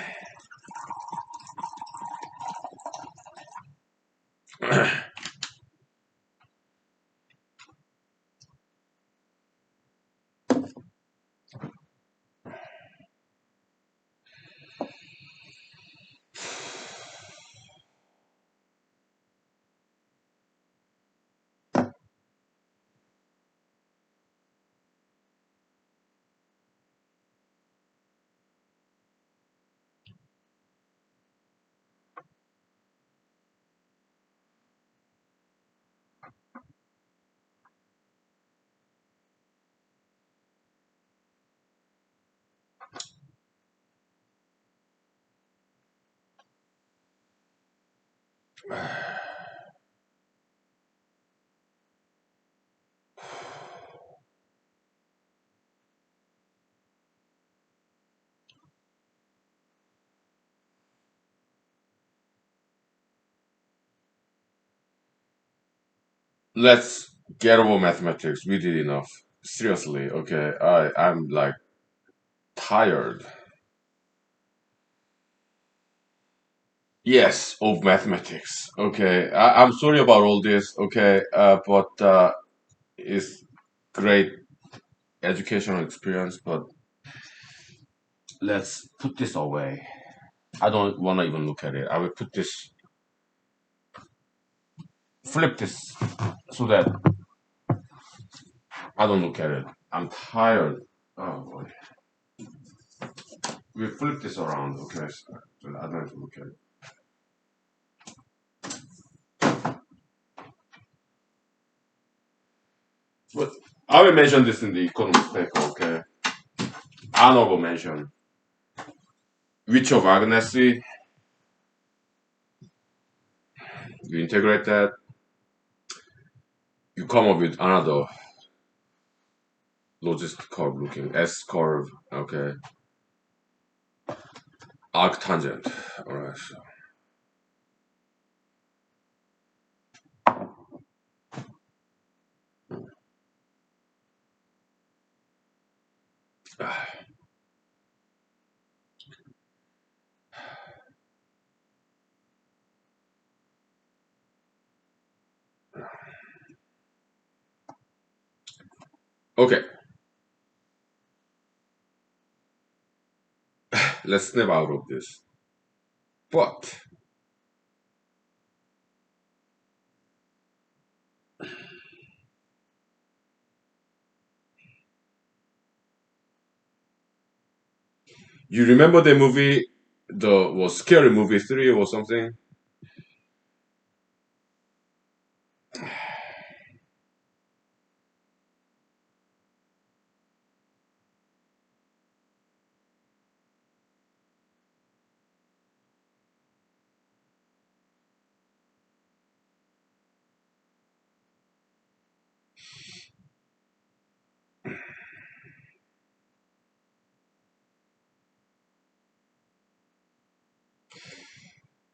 Let's get over mathematics. We did enough. Seriously, okay. I'm like tired. Yes, of mathematics. Okay, I'm sorry about all this. Okay, but it's great educational experience. But let's put this away. I don't want to even look at it. I will put this, flip this, so that I don't look at it. I'm tired. Oh boy. We flip this around. Okay, so I don't have to look at it. But I will mention this in the economics paper. Okay, honorable mention. Which of Agnesi you integrate that, you come up with another logistic curve looking S curve. Okay, arctangent. All right. So, okay, let's snap out of this. But you remember the movie, the was scary movie 3 or something?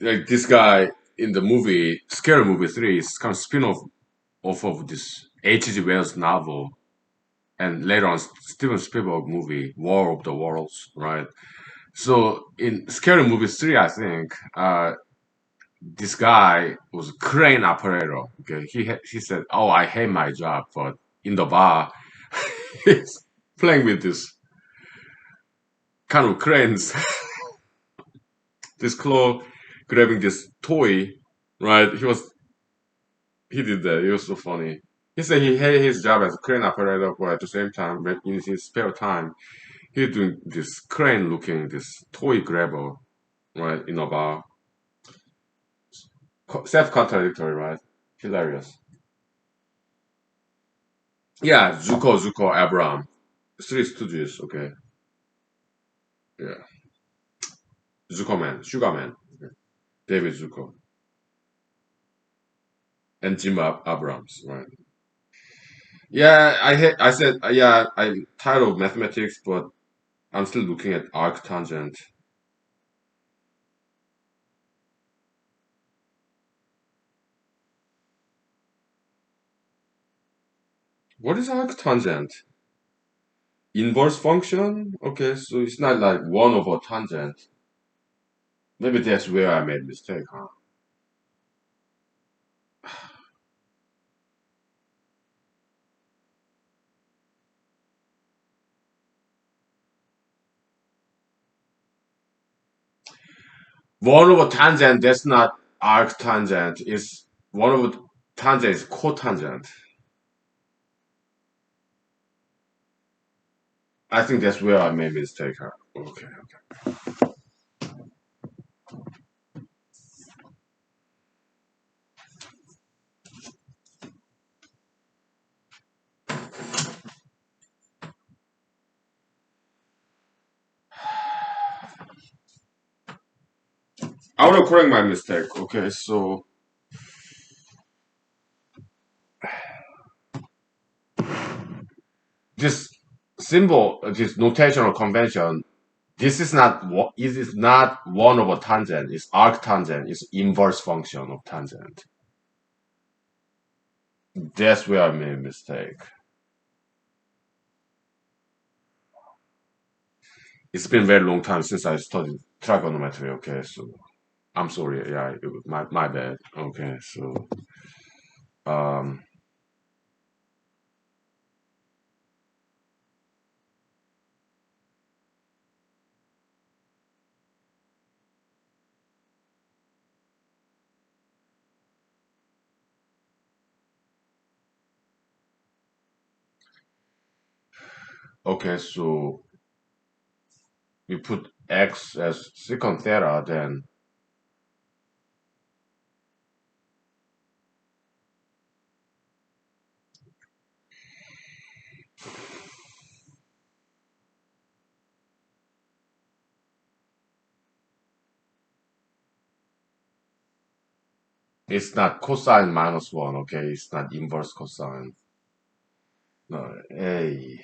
Like this guy in the movie, Scary Movie 3 is kind of spin off of this H.G. Wells novel, and later on Steven Spielberg movie, War of the Worlds, right? So in Scary Movie 3, I think this guy was a crane operator. Okay, he said, "Oh, I hate my job," but in the bar, he's playing with this kind of cranes, this claw grabbing this toy, right? He did that. It was so funny. He said he hated his job as a crane operator, but at the same time, in his spare time, he's doing this crane looking, this toy grabber, right, in a bar. Self contradictory, right? Hilarious. Yeah, Zuko, Abraham. Three Stooges, okay. Yeah. Zuko Man, Sugar Man, okay. David Zuko. And Jim Abrams, right? Yeah, I said, yeah, I'm tired of mathematics, but I'm still looking at arctangent. What is arctangent? Inverse function? Okay, so it's not like 1 over tangent. Maybe that's where I made mistake, huh? 1 over tangent, that's not arctangent. It's 1 over tangent is cotangent. I think that's where I made mistake, huh? Okay. I want to correct my mistake. Okay, so this symbol, this notational convention, this is not 1 over tangent, it's arctangent, it's inverse function of tangent. That's where I made a mistake. It's been a very long time since I studied trigonometry, okay, so I'm sorry, yeah, my bad. Okay, so um okay, so we put x as secant theta, then it's not cosine minus 1, okay? It's not inverse cosine. No, hey.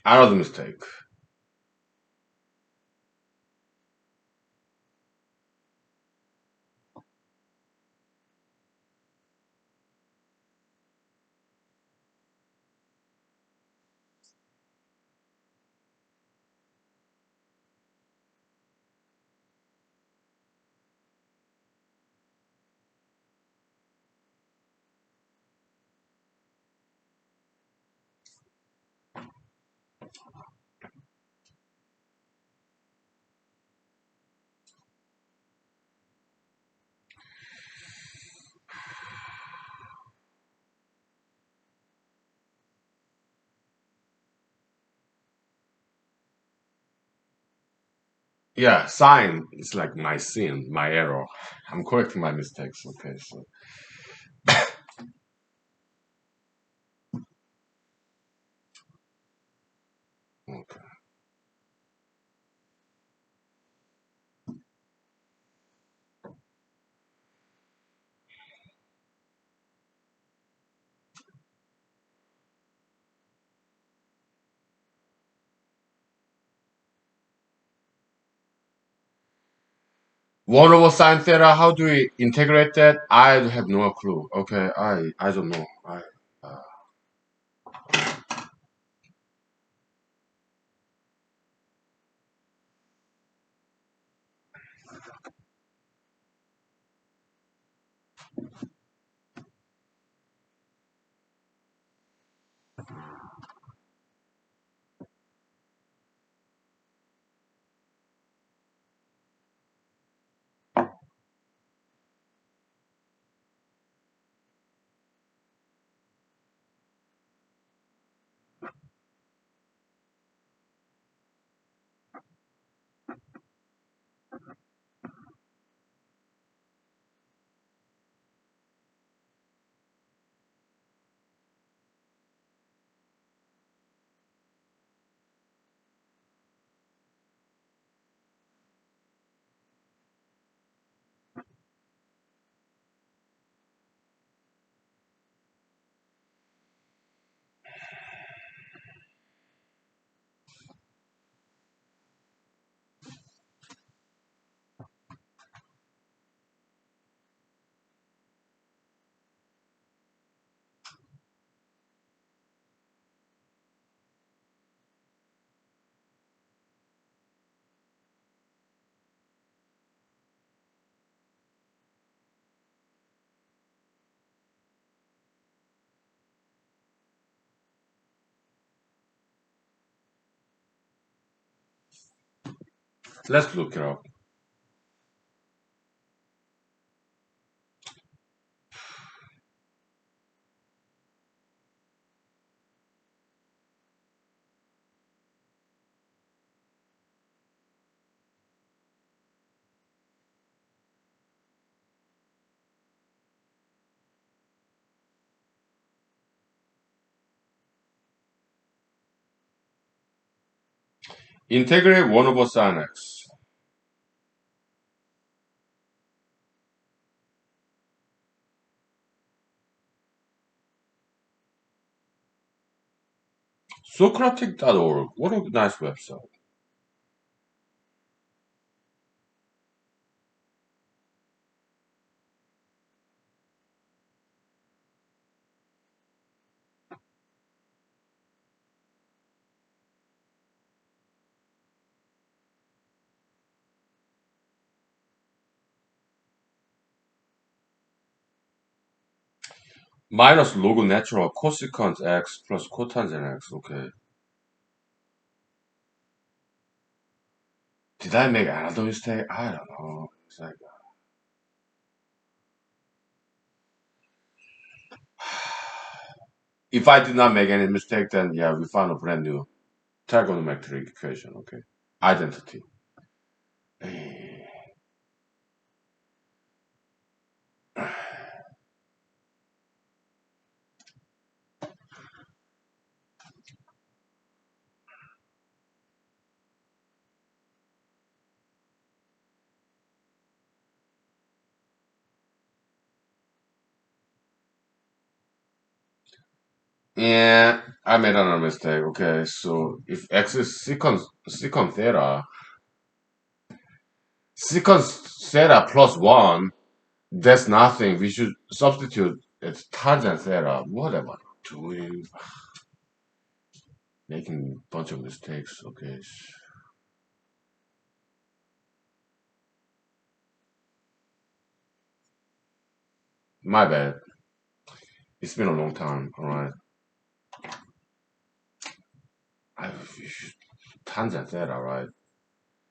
Another mistake. Yeah, sign is like my sin, my error. I'm correcting my mistakes, okay, so. Okay. 1 over sine theta, how do we integrate that? I have no clue. Okay, I don't know. Uh, Let's look it up. Integrate 1 over sin x. Socratic.org. What a nice website. Minus log natural cosecant x plus cotangent x. Okay. Did I make another mistake? I don't know. It's like, if I did not make any mistake, then yeah, we found a brand new trigonometric equation. Okay. Identity. Yeah, I made another mistake. Okay, so if x is secant theta plus 1, that's nothing. We should substitute it's tangent theta. What am I doing? Making a bunch of mistakes. Okay. My bad. It's been a long time. All right. We should tangent theta, right?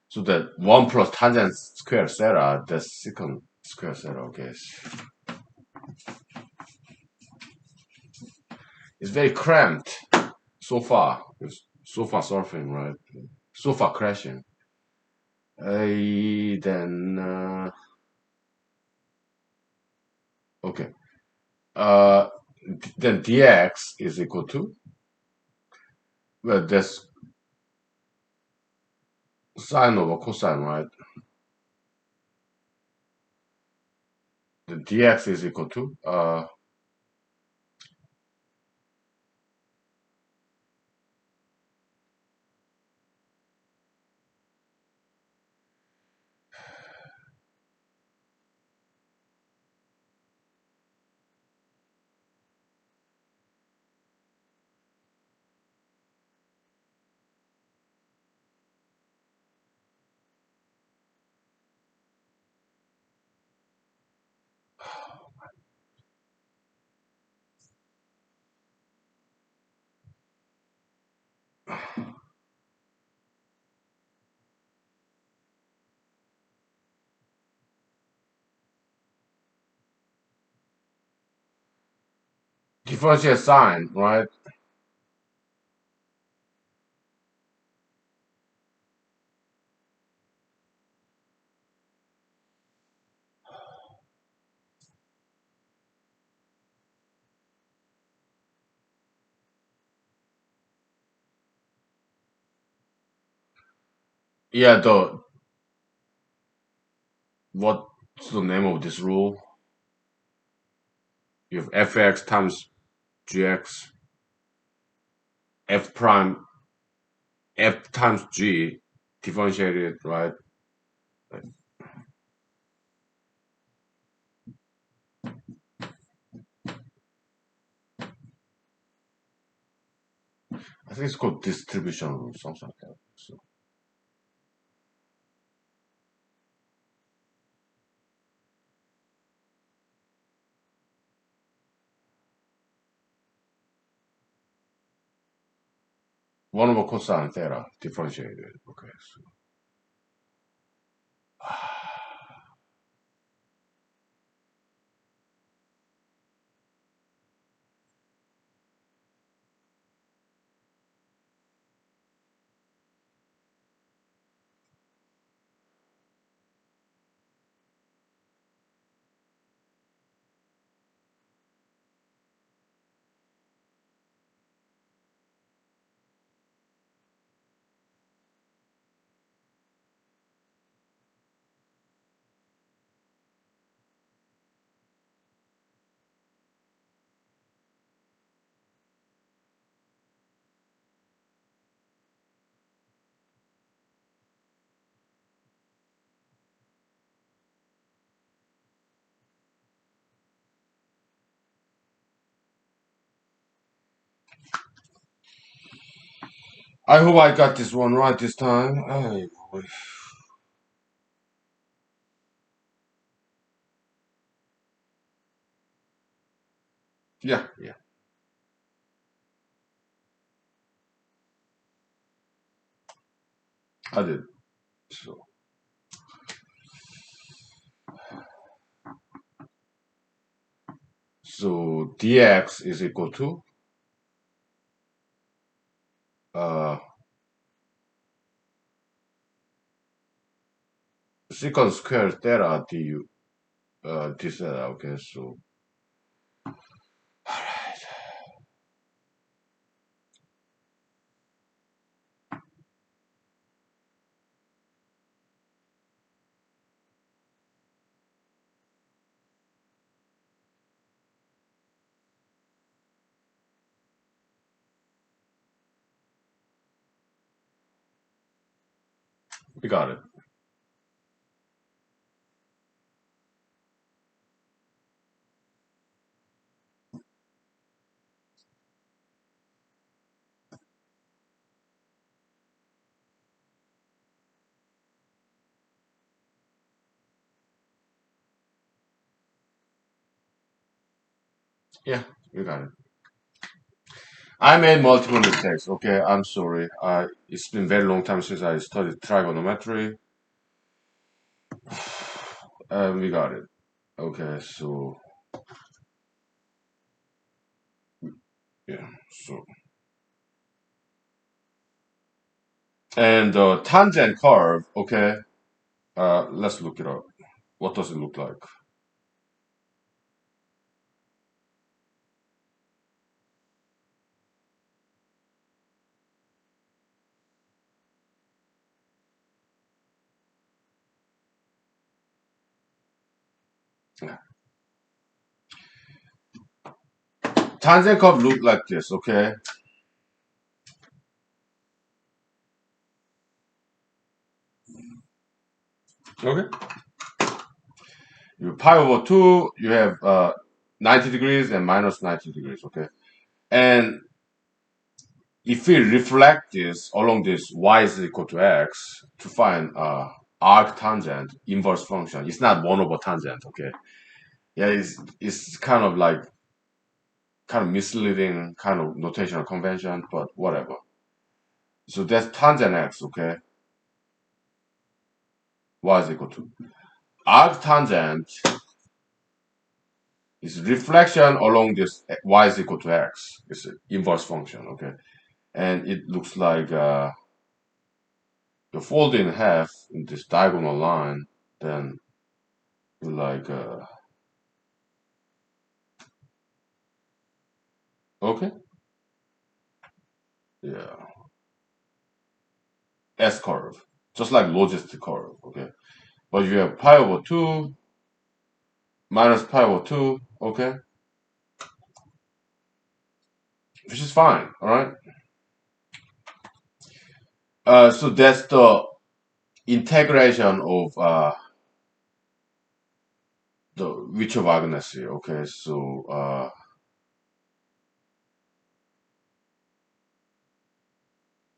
So that 1 plus tangent square theta, that's secant square theta. Okay. It's very cramped so far. It's so far surfing, right? So far crashing. Then okay. Uh, then dx is equal to, well, that's sine over cosine, right? The dx is equal to differential sine, right? Yeah, what's the name of this rule? You have fx times gx, f prime, f times g differentiated, right? I think it's called distribution rule, something like that. So 1 over cosine theta differentiated. Okay. So I hope I got this one right this time. Oh, boy. Yeah, yeah, I did. So, so dx is equal to uh secant square theta du d theta. Okay, so we got it. Yeah, we got it. I made multiple mistakes. Okay, I'm sorry. It's been very long time since I studied trigonometry. We got it. Okay, so yeah, so and the tangent curve. Okay, let's look it up. What does it look like? Yeah. Tangent curve look like this. Okay, okay. You pi over two. You have 90 degrees and minus 90 degrees. Okay, and if we reflect this along this y is equal to x to find arc tangent inverse function, it's not 1 over tangent. Okay, yeah, it's kind of misleading kind of notational convention, but whatever. So that's tangent x. Okay, y is equal to arc tangent is reflection along this y is equal to x. It's an inverse function. Okay, and it looks like you fold in half in this diagonal line, then like okay, yeah, S curve, just like logistic curve. Okay, but you have pi over two minus pi over two. Okay, which is fine. All right. So that's the integration of the Witcher Wagner. Okay, so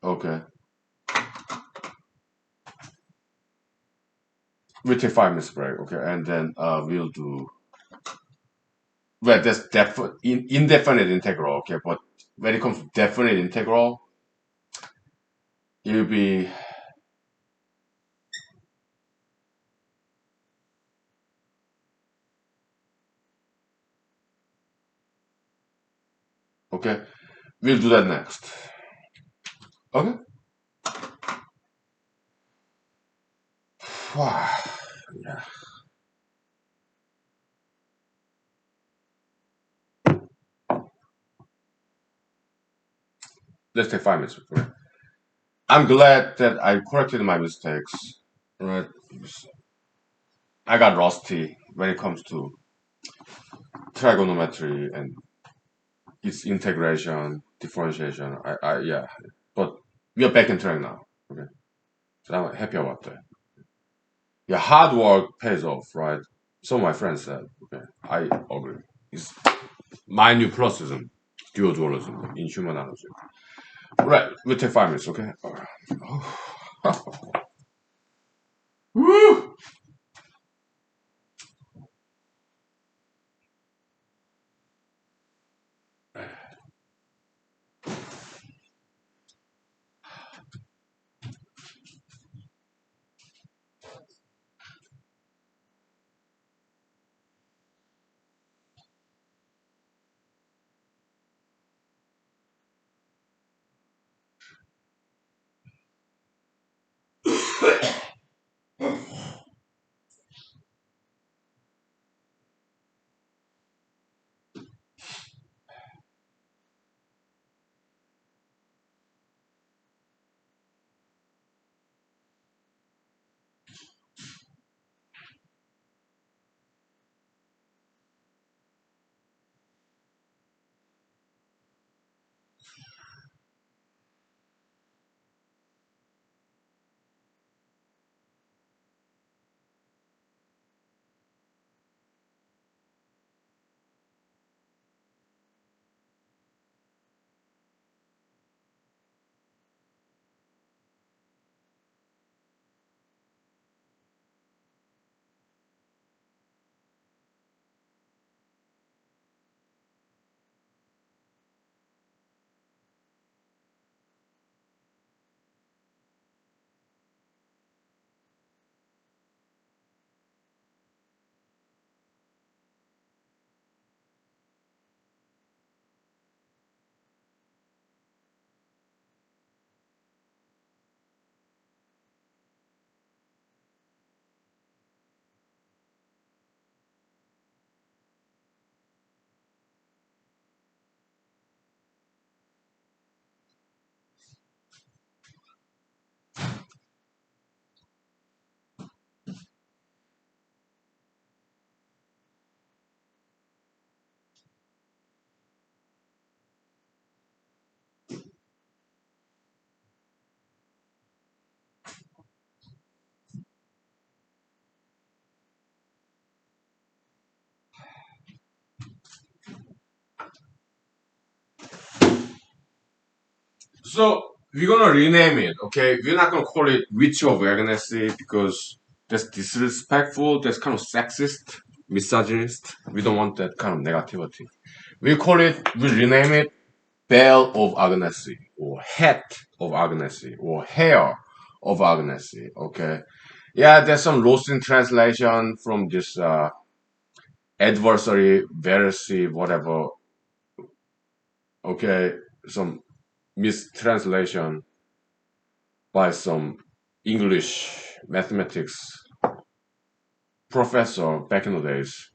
okay, we take 5 minutes break. Okay, and then we'll do well. That's indefinite integral. Okay, but when it comes to definite integral, it'll be okay. We'll do that next. Okay. Yeah. Let's take 5 minutes. Okay? I'm glad that I corrected my mistakes. Right. I got rusty when it comes to trigonometry and its integration, differentiation. Yeah. But we are back in track now. Okay. So I'm happy about that. Yeah, hard work pays off, right? So my friend said, okay, I agree. It's my new processism, dual dualism in humanology. Right, we'll take 5 minutes, okay? All right. Woo! So we're gonna rename it, okay? We're not gonna call it Witch of Agnesty because that's disrespectful, that's kind of sexist, misogynist. We don't want that kind of negativity. We rename it Bell of Agnesty, or Hat of Agnesty, or Hair of Agnesty, okay? Yeah, there's some lost in translation from this adversary, versy, whatever, okay? Some mistranslation by some English mathematics professor back in the days.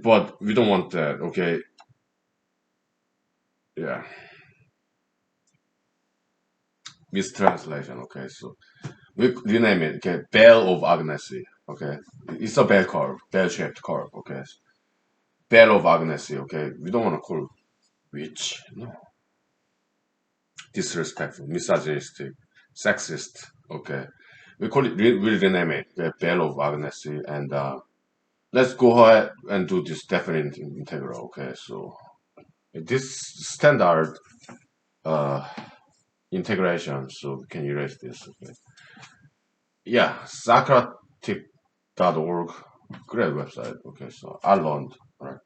But we don't want that, okay? Yeah, mistranslation, okay? So we rename it, okay? Bell of Agnesy, okay? It's a bell curve, bell shaped curve, okay? Bell of Agnesy, okay? We don't want to call witch, no. Disrespectful, misogynistic, sexist, okay? We'll rename it, okay? Bell of Agnesy, and let's go ahead and do this definite integral, okay? So this standard uh, integration, so we can erase this. Okay. Yeah, Socratic.org, great website. Okay, so I learned, right?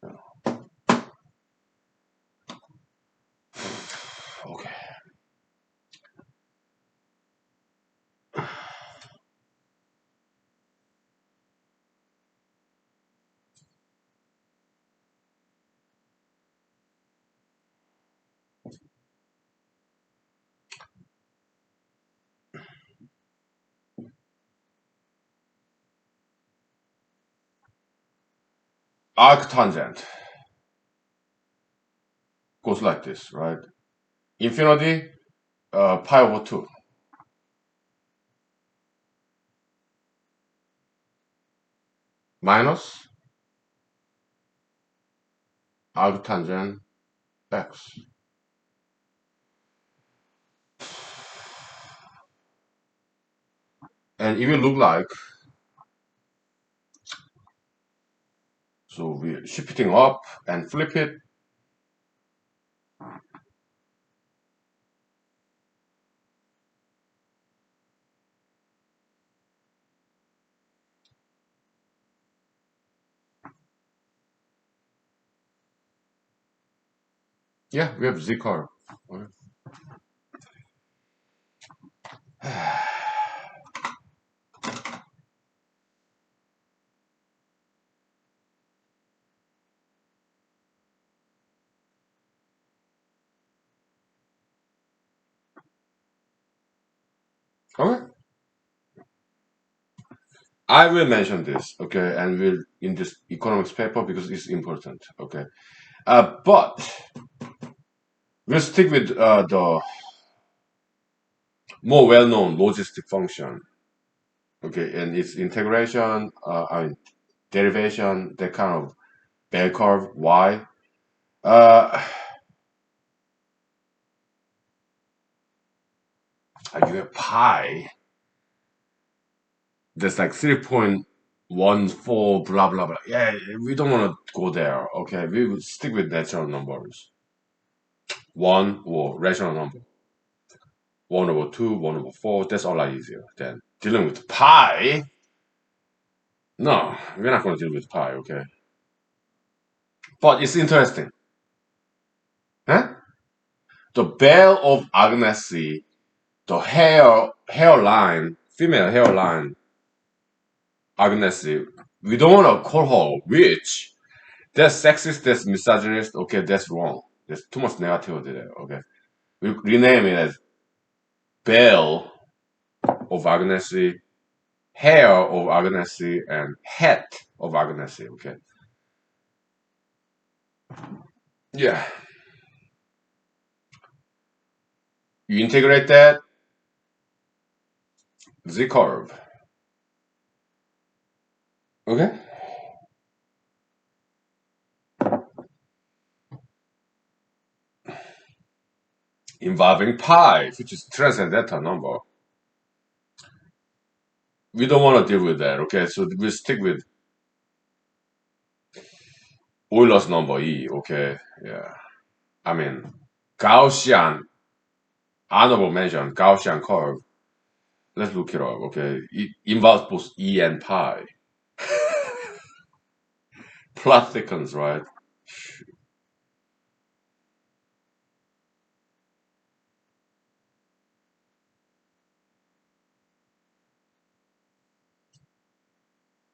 Yeah. Okay. Arctangent goes like this, right? Infinity, pi over 2, minus arctangent x. And it will look like, so we're shifting up and flip it, Yeah, we have Z curve. Okay. I will mention this, okay, and will in this economics paper because it's important, okay. But we'll stick with the more well-known logistic function, okay, and its integration, I mean derivation, that kind of bell curve y. Uh, you have pi. That's like 3.14 blah blah blah. Yeah, we don't want to go there. Okay, we will stick with natural numbers. One or rational number. 1/2, 1/4. That's a lot easier than dealing with pi. No, we're not going to deal with pi. Okay, but it's interesting. Huh? The bell of Agnesi, the hairline, female hairline Agnesi. We don't want to call her witch. That's sexist, that's misogynist, okay, that's wrong. There's too much negativity there, okay. We rename it as Bell of Agnesy, Hair of Agnesy, and Hat of Agnesy, okay. Yeah. You integrate that, Z curve, okay? Involving pi, which is transcendental number. We don't want to deal with that, okay? So we stick with Euler's number E, okay? Yeah. I mean, Gaussian, honorable mention, Gaussian curve. Let's look it up, okay? It involves both E and pi. Plot thickens, right?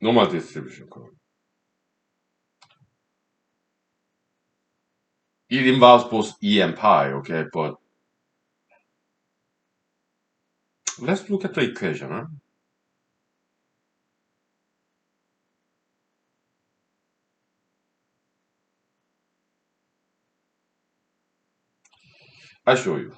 Normal distribution curve. It involves both E and pi, okay? But let's look at the equation, huh? I'll show you.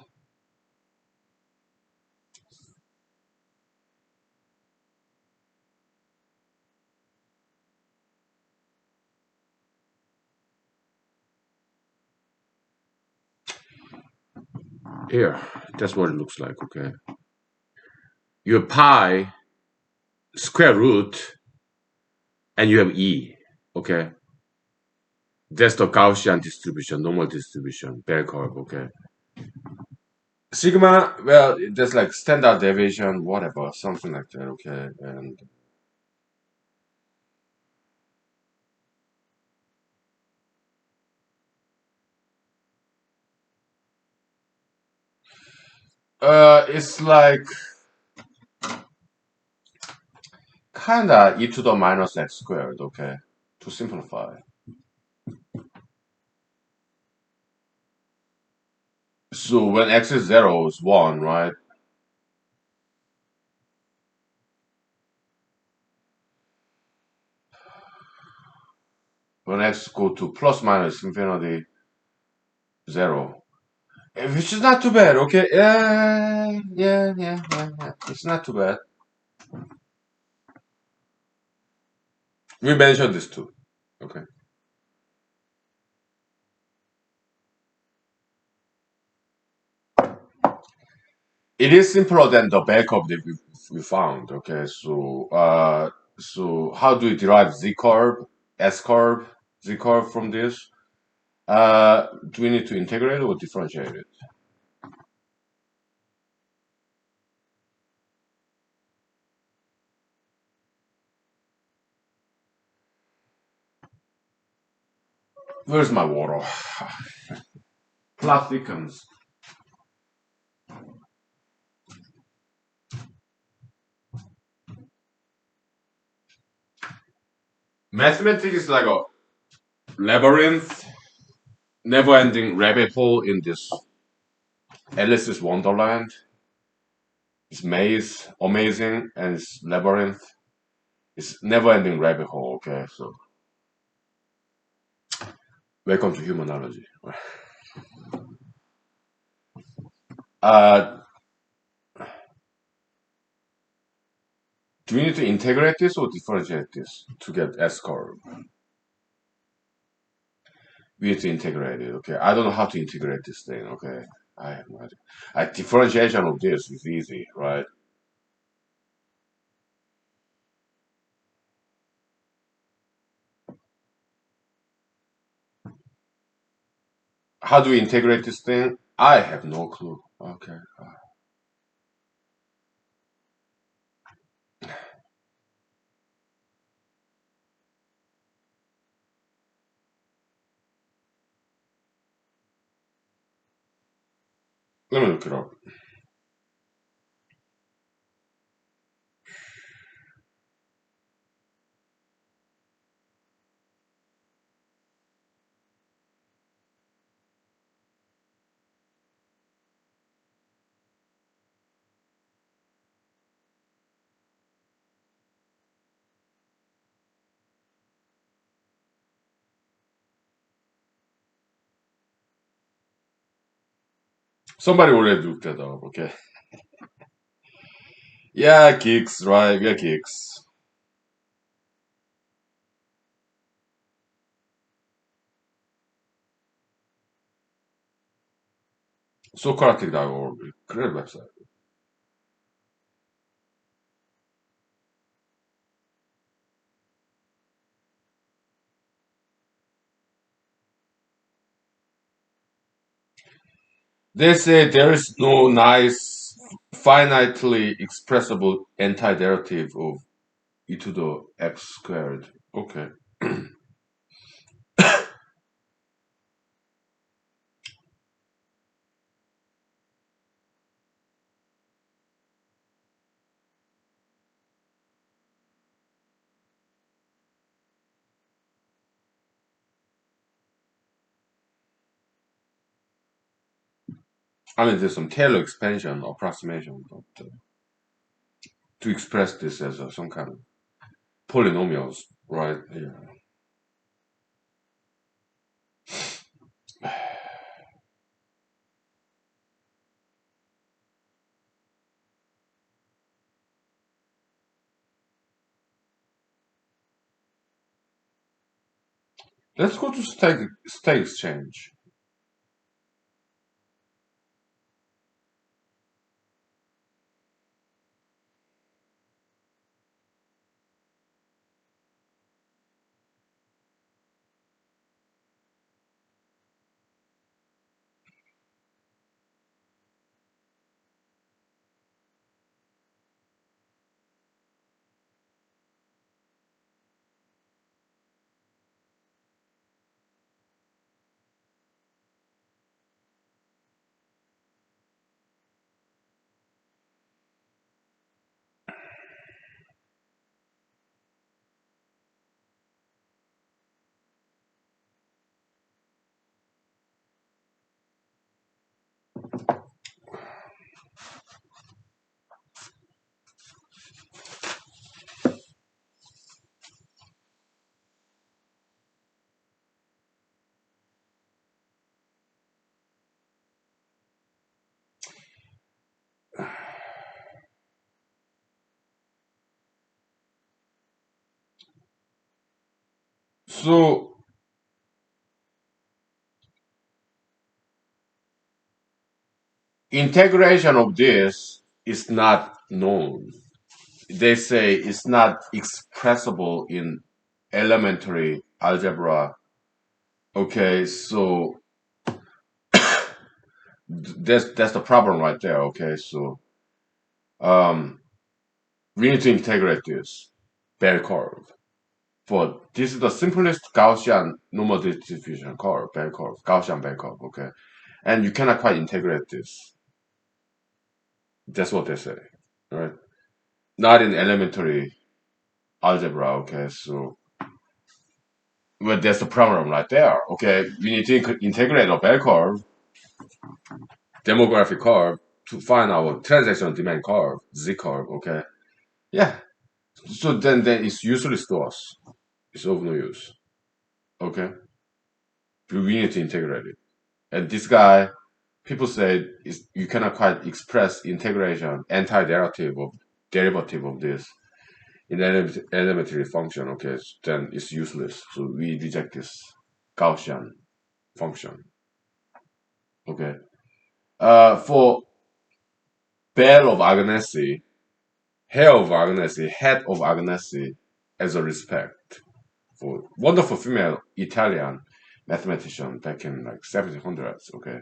Here, that's what it looks like, okay? You have pi, square root, and you have E, okay? That's the Gaussian distribution, normal distribution, bell curve, okay? Sigma, well, that's like standard deviation, whatever, something like that, okay? And it's like kinda e to the minus x squared, okay? To simplify. So when x is 0, it's 1, right? When x go to plus minus infinity, 0. Which is not too bad, okay? Yeah. It's not too bad. We mentioned this too, okay? It is simpler than the backup that we found, okay? So how do we derive z curve, s curve, z curve from this? Do we need to integrate or differentiate it? Where's my water? Plot thickens. Mathematics is like a labyrinth, never-ending rabbit hole in this Alice's Wonderland. It's maze, amazing, and it's labyrinth. It's never-ending rabbit hole. Okay, so welcome to humanology. Uh, do we need to integrate this or differentiate this to get S curve? We need to integrate it. Okay, I don't know how to integrate this thing. Okay, I have no idea. Differentiation of this is easy, right? How do we integrate this thing? I have no clue. Okay. Let me look it up. Somebody already looked that up. Okay. Yeah, geeks, right? We are geeks. Socratic.org. Great website. They say there is no nice, finitely expressible antiderivative of e to the x squared. Okay. I mean, there's some Taylor expansion approximation but, to express this as some kind of polynomials, right? Yeah. Let's go to state exchange. So integration of this is not known. They say it's not expressible in elementary algebra. Okay, so that's the problem right there. Okay, so um, we need to integrate this bell curve. But this is the simplest Gaussian normal distribution curve, bell curve, Gaussian bell curve. Okay, and you cannot quite integrate this. That's what they say, right? Not in elementary algebra, okay? So, well, that's the problem right there, okay? We need to integrate a bell curve, demographic curve, to find our transaction demand curve, Z curve, okay? Yeah. So then it's useless to us. It's of no use, okay? We need to integrate it. And this guy, people say you cannot quite express integration, anti-derivative of this in elementary function, okay, then it's useless. So we reject this Gaussian function, okay. For bell of Agnesi, hair of Agnesi, head of Agnesi, as a respect for wonderful female Italian mathematician back in like 1700s, okay.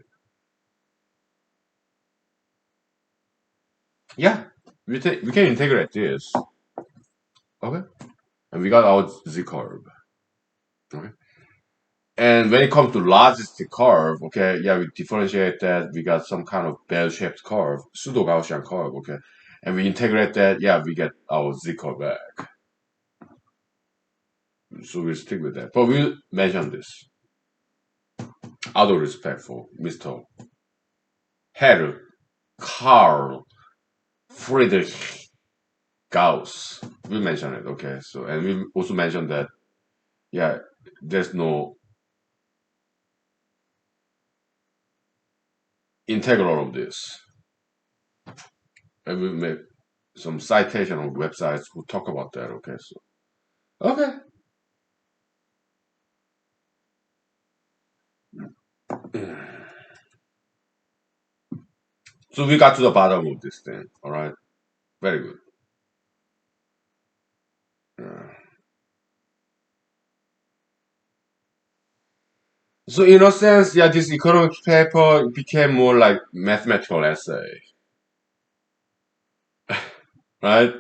Yeah, we can integrate this, okay, and we got our Z curve, okay. And when it comes to logistic curve, okay, yeah, we differentiate that. We got some kind of bell-shaped curve, pseudo-Gaussian curve, okay, and we integrate that. Yeah, we get our Z curve back. So we'll stick with that. But we'll mention this out of respect for Mr. Herr Karl Friedrich Gauss. We mention it, okay. So and we also mentioned that yeah, there's no integral of this, and we make some citation of websites who talk about that, okay. So okay. So we got to the bottom of this thing. All right. Very good. Yeah. So in a sense, yeah, this economics paper became more like mathematical essay, right?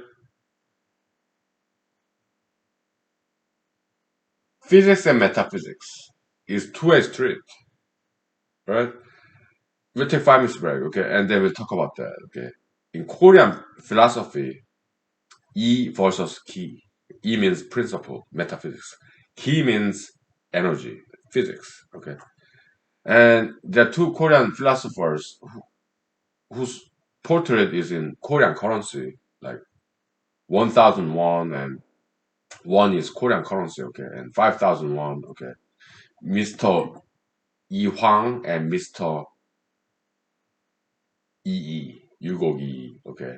Physics and metaphysics is two-way street, right? We'll take 5 minutes break, okay, and then we'll talk about that, okay. In Korean philosophy, E versus Ki. E means principle, metaphysics. Ki means energy, physics, okay. And there are two Korean philosophers whose portrait is in Korean currency, like 1,000 won, and one is Korean currency, okay, and 5,000 won, okay. Mr. Yi Hwang and Mr. Yi, Yugo Yi, okay.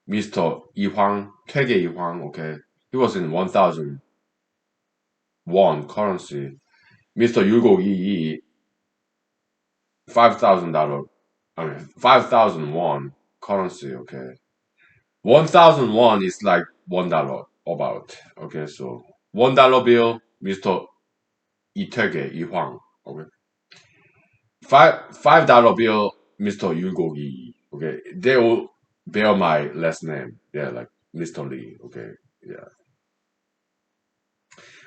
Mr. Yi Hwang, 퇴계 Yi Hwang, okay. He was in 1,000 won currency. Mr. Yugo Yi, $5,000, I mean, 5,000 won currency, okay. 1,000 won is like $1 about. Okay, so $1 bill, Mr. 이태계 이황. Okay, $5 bill, Mr. Yugogi. Okay, they all bear my last name. Yeah, like Mr. Lee. Okay, yeah.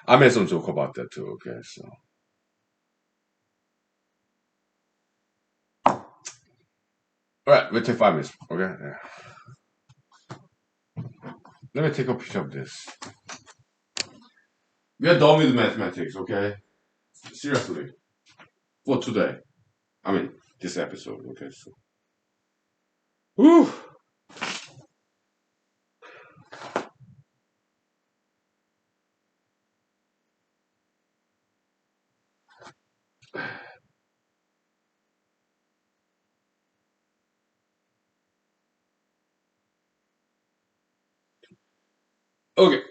I made some joke about that too. Okay, so all right, we'll take 5 minutes. Okay, yeah. Let me take a picture of this. We are done with mathematics. Okay, seriously, for today. I mean, this episode. Okay, so. Whew. Okay.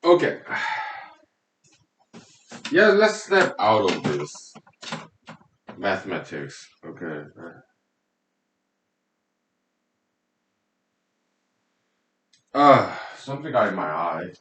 Okay. Yeah, let's step out of this mathematics. Okay. Something got in my eye.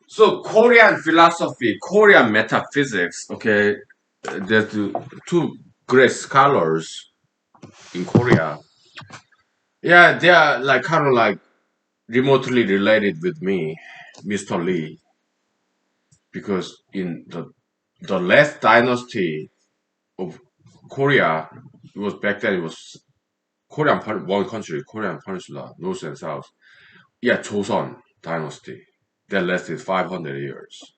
So Korean philosophy, Korean metaphysics. Okay, there's two great scholars in Korea. Yeah, they are like kind of like remotely related with me, Mr. Lee, because in the last dynasty of Korea, it was back then it was one country, Korean Peninsula, North and South. Yeah, Joseon dynasty that lasted 500 years,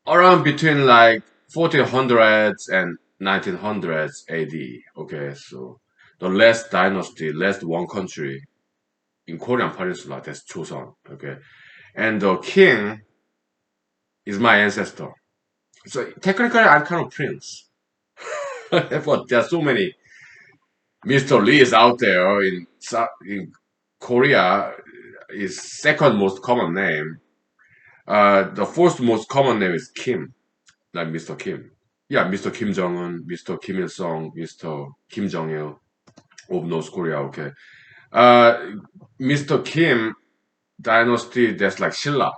around between like 1400s and 1900s AD. Okay, so the last dynasty, last one country in Korean Peninsula, that's Joseon. Okay, and the king is my ancestor. So technically, I'm kind of prince. But there's so many Mr. Lee's out there in Korea. Is second most common name. The first most common name is Kim, like Mr. Kim. Yeah, Mr. Kim Jong Un, Mr. Kim Il Sung, Mr. Kim Jong Il of North Korea. Okay. Uh, Mr. Kim dynasty. That's like Silla.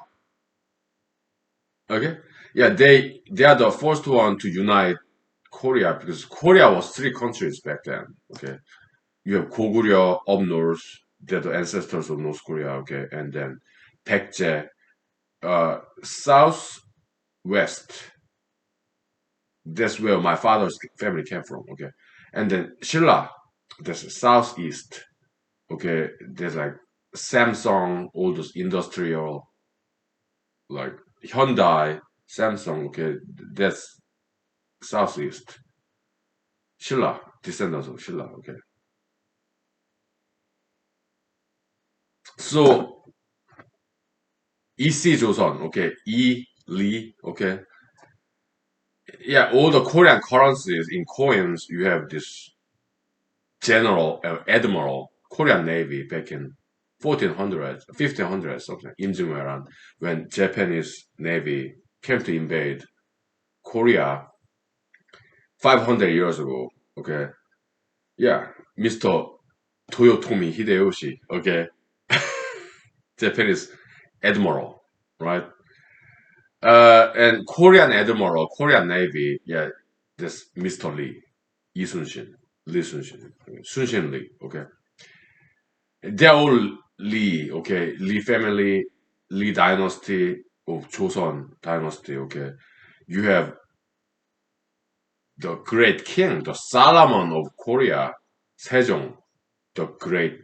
Okay. Yeah, they are the first one to unite Korea because Korea was three countries back then. Okay. You have Goguryeo up north, they're the ancestors of North Korea, okay, and then Baekje, southwest, that's where my father's family came from, okay, and then Shilla, that's southeast, okay, there's like Samsung, all those industrial, like Hyundai, Samsung, okay, that's southeast, Shilla, descendants of Shilla, okay. So EC Joseon, okay, E Lee, okay, yeah, all the Korean currencies in coins, you have this general, admiral, Korean Navy back in 1400s, 1500s, something, Im Jung-ran, when Japanese Navy came to invade Korea 500 years ago. Okay, yeah, Mr. Toyotomi Hideyoshi, okay, Japanese admiral, right? And Korean admiral, Korean Navy, yeah, this Mr. Lee, Lee Sun-shin, Lee Sun-shin, Sun-shin Lee, okay. They're all Lee, okay, Lee family, Lee dynasty of Joseon dynasty, okay. You have the great king, the Solomon of Korea, Sejong, the great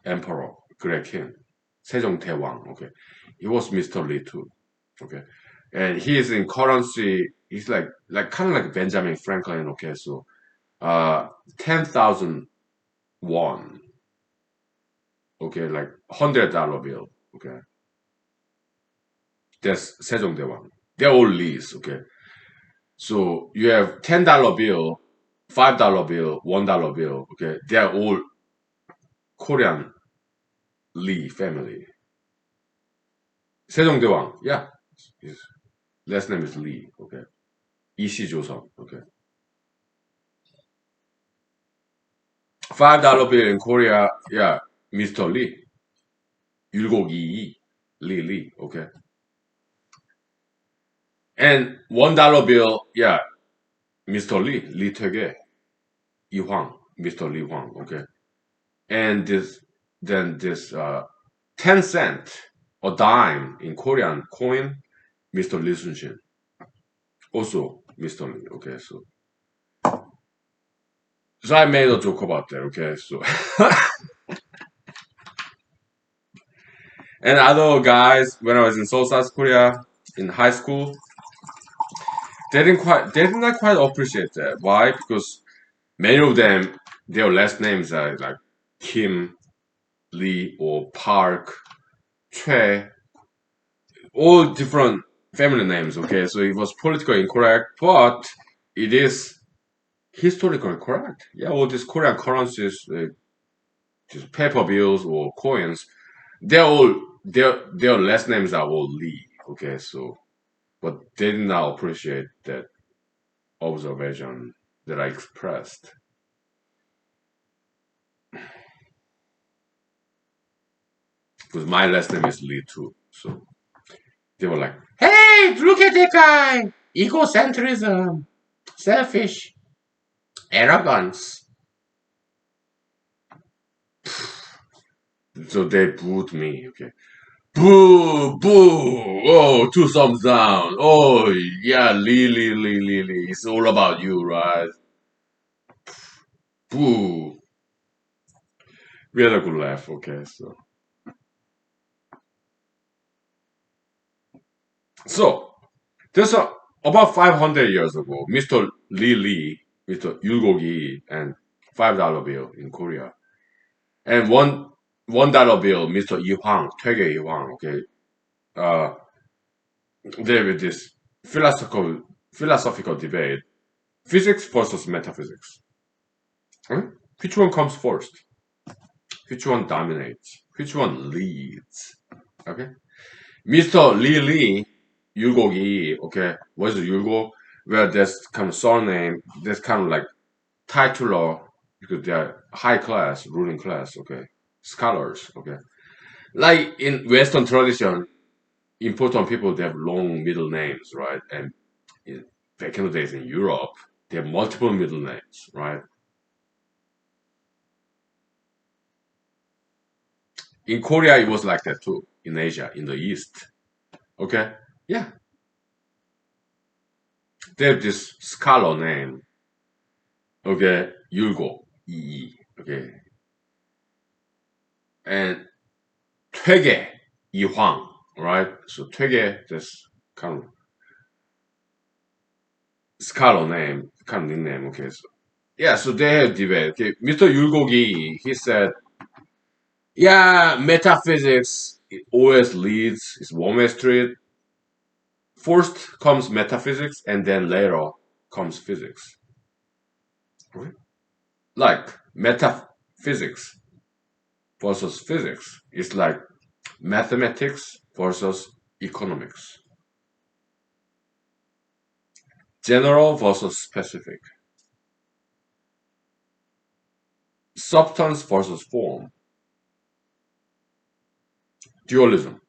emperor, great king, Sejong Daewang, okay. He was Mr. Lee too, okay. And he is in currency, he's like kind of like Benjamin Franklin, okay, so 10,000 won, okay, like $100 bill, okay. That's Sejongdaewon. They're all Lees, okay. So you have $10 bill, $5 bill, $1 bill, okay. They're all Korean Lee family. Sejongdaewon, yeah, his last name is Lee, okay. Ishi Joseon, okay. $5 bill in Korea, yeah, Mr. Lee. 율곡이 Lee, okay. And $1 bill, yeah, Mr. Lee Tae-ge, Yi Hwang, Mr. Lee Hwang, okay. And this 10 cent, a dime in Korean coin, Mr. Lee Sun-shin, also Mr. Lee, okay. So I made a joke about that, okay. So and other guys, when I was in Seoul, South Korea, in high school, they did not quite appreciate that. Why? Because many of them, their last names are like Kim, Lee, or Park, Choi, all different family names. Okay, so it was politically incorrect, but it is historically correct. Yeah, all these Korean currencies, just paper bills or coins, they're all their last names are all Lee. Okay, so but they did not appreciate that observation that I expressed. Because my last name is Lee too. So they were like, hey, look at that guy! Egocentrism, selfish, arrogance. So they booed me, okay. Boo, boo, oh, two thumbs down. Oh, yeah, Lee. It's all about you, right? Boo. We had a good laugh, okay, So, there's about 500 years ago, Mr. Lee, Mr. Yulgogi, and $5 bill in Korea. And $1 bill, Mr. Yi Hwang, Taege Yi Hwang, okay, uh, there with this philosophical debate, physics versus metaphysics. Huh? Which one comes first? Which one dominates? Which one leads? Okay, Mr. Lee, Yulgogi, okay, what's the Yulgo? Well, there's kind of surname, there's kind of like titular, because they are high class, ruling class, okay, scholars, okay. Like in Western tradition, important people they have long middle names, right? And back in the days in Europe, they have multiple middle names, right? In Korea, it was like that too. In Asia, in the East, okay, yeah, they have this scholar name, okay, Yulgo, okay, and Twege, Hwang, right? So Twege, this kind of scholar name, kind of nickname, okay. So yeah, so they have debate. Okay, Mr. Yulgogi, he said, yeah, metaphysics always leads, is one-way street. First comes metaphysics, and then later comes physics. Right? Like metaphysics versus physics is like mathematics versus economics. General versus specific. Substance versus form. Dualism.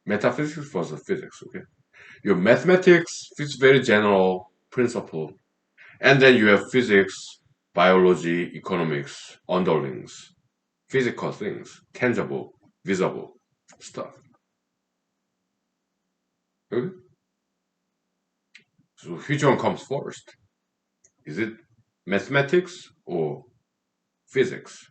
Metaphysics versus physics, okay? Your mathematics is very general principle. And then you have physics, biology, economics, underlings, physical things, tangible, visible stuff. Okay? So which one comes first? Is it mathematics or physics?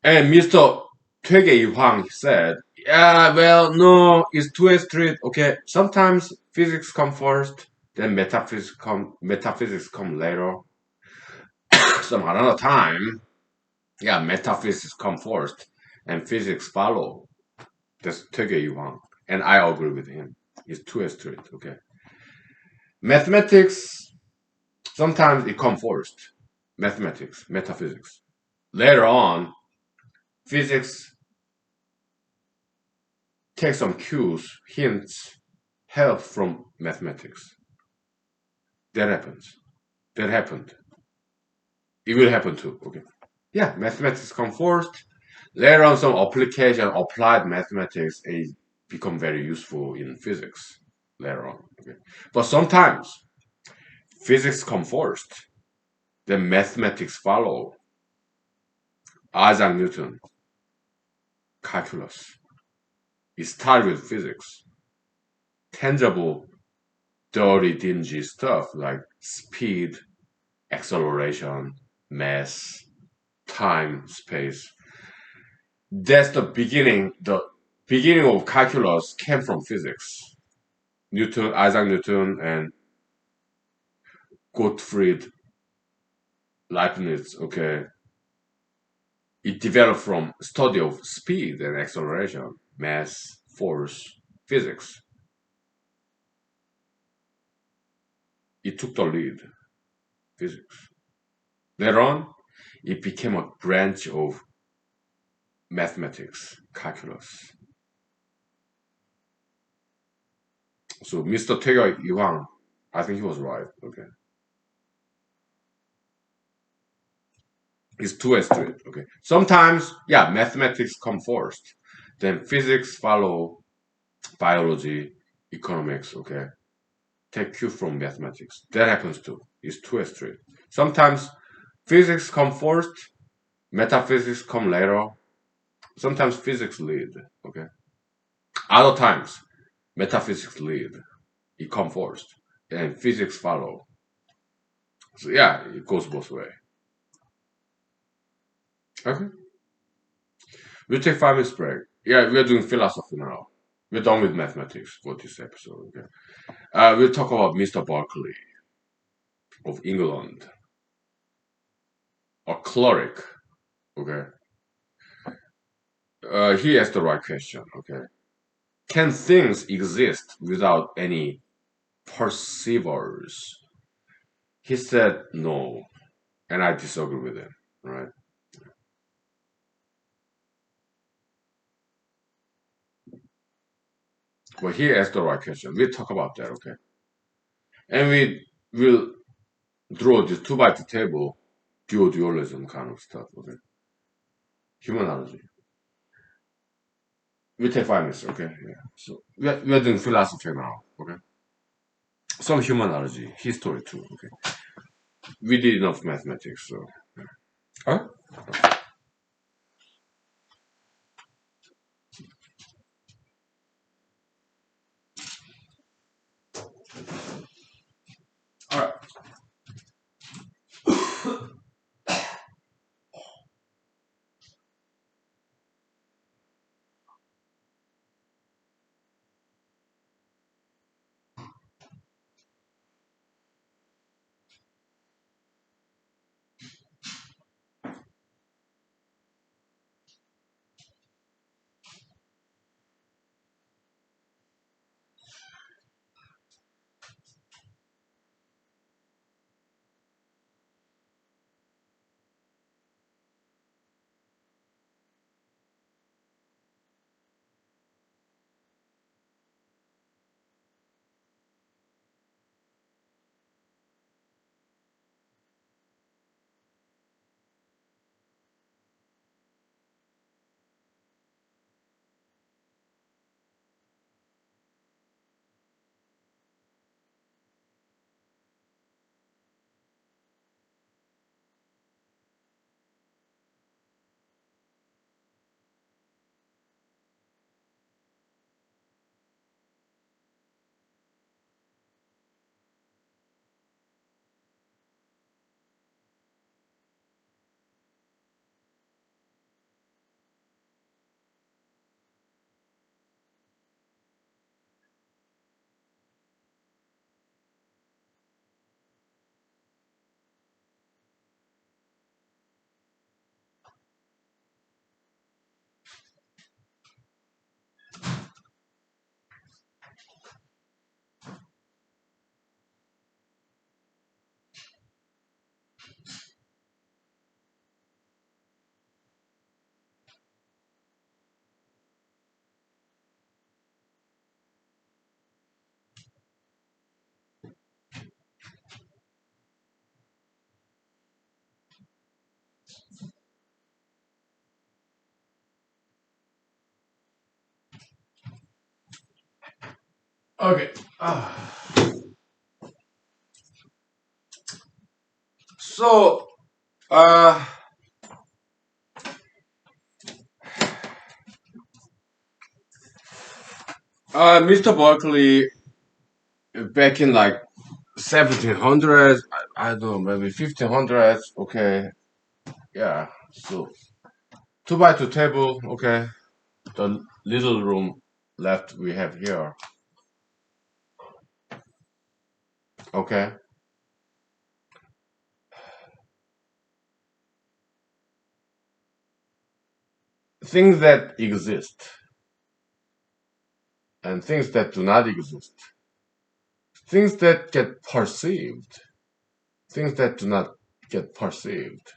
And Mr. Twege Hwang said, yeah, well, no, it's two-way street. Okay, sometimes physics come first, then metaphysics come later. Some another time, yeah, metaphysics come first, and physics follow. That's Twege Hwang, and I agree with him. It's two-way street. Okay, mathematics sometimes it comes first. Mathematics, metaphysics. Later on, physics take some cues, hints, help from mathematics. That happens. That happened. It will happen too. Okay. Yeah, mathematics come first. Later on, some application, applied mathematics, become very useful in physics later on. Okay, but sometimes physics come first, then mathematics follow. Isaac Newton, calculus. It started with physics, tangible, dirty, dingy stuff like speed, acceleration, mass, time, space. That's the beginning. The beginning of calculus came from physics. Newton, Isaac Newton, and Gottfried Leibniz. Okay, it developed from study of speed and acceleration, mass, force, physics. It took the lead, physics. Later on, it became a branch of mathematics, calculus. So Mr. Taega Yuan, I think he was right. Okay, it's two-way street. Okay, sometimes yeah, mathematics come first, then physics follow, biology, economics. Okay, take cue from mathematics. That happens too. It's two-way street. Sometimes physics come first, metaphysics come later. Sometimes physics lead. Okay, other times metaphysics lead. It come first, and physics follow. So yeah, it goes both way. Okay. We'll take 5 minutes break. Yeah, we're doing philosophy now. We're done with mathematics for this episode. Okay. We'll talk about Mr. Berkeley of England, a cleric. Okay. He asked the right question. Okay. Can things exist without any perceivers? He said no, and I disagree with him. Right. But he asked the right question. We'll talk about that. Okay. And we will draw this two by two table, dualism kind of stuff. Okay. Humanology. We take 5 minutes, okay? Yeah. So we're doing philosophy now, okay? Some humanology, history too, okay? We did enough mathematics, so. Huh? Alright. Okay. So, uh, Mr. Berkeley, back in like 1700s, I don't know, maybe 1500s. Okay, yeah. So, two by two table. Okay, the little room left we have here. Okay, things that exist and things that do not exist, things that get perceived, things that do not get perceived.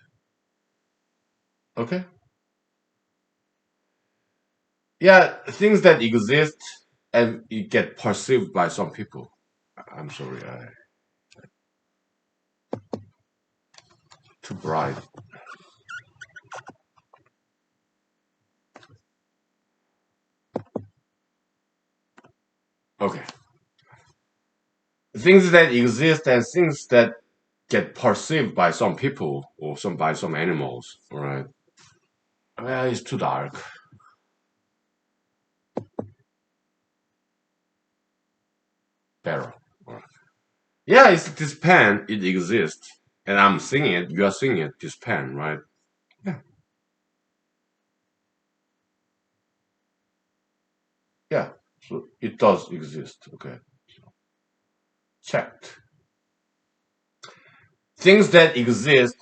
Okay, yeah, things that exist and it get perceived by some people. I'm sorry, I too bright. Okay, things that exist and things that get perceived by some people or some animals. All right, well, it's too dark. Better. All right. Yeah, it's this pen. It exists, and I'm singing it. You are singing it. This pen, right? Yeah, yeah. So it does exist. Okay, checked. Things that exist,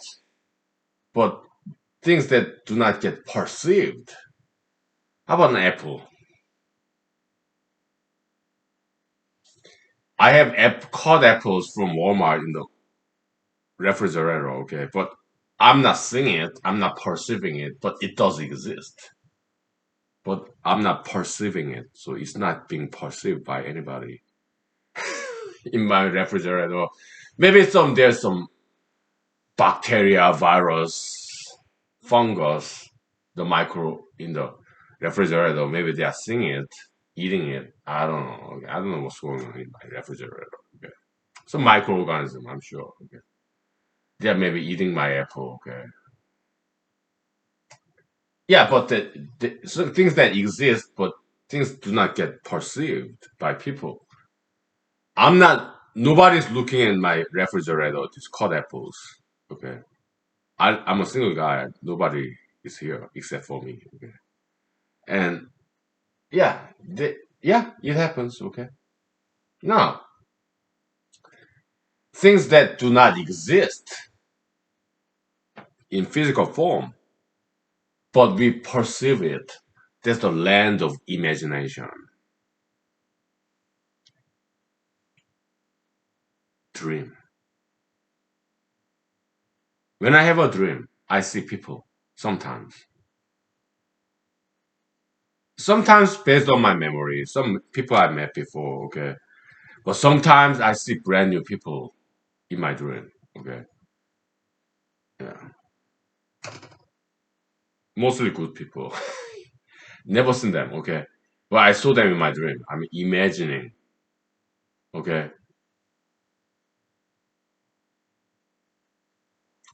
but things that do not get perceived. How about an apple? I have caught apples from Walmart in the refrigerator, okay, but I'm not seeing it, I'm not perceiving it, but it does exist. But I'm not perceiving it, so it's not being perceived by anybody in my refrigerator. Maybe there's some bacteria, virus, fungus, the micro in the refrigerator. Maybe they are seeing it, eating it. I don't know. Okay? I don't know what's going on in my refrigerator. Okay. Some microorganism, I'm sure. Okay. They are maybe eating my apple. Okay. Yeah, but so things that exist, but things do not get perceived by people. I'm not. Nobody's looking in my refrigerator to cut apples. Okay. I'm a single guy. Nobody is here except for me. Okay. And yeah, yeah, it happens. Okay. Now, things that do not exist in physical form, but we perceive it. That's the land of imagination. Dream. When I have a dream, I see people. Sometimes. Sometimes based on my memory. Some people I met before. Okay. But sometimes I see brand new people in my dream. Okay. Yeah. Mostly good people. Never seen them, okay? But I saw them in my dream. I'm imagining, okay?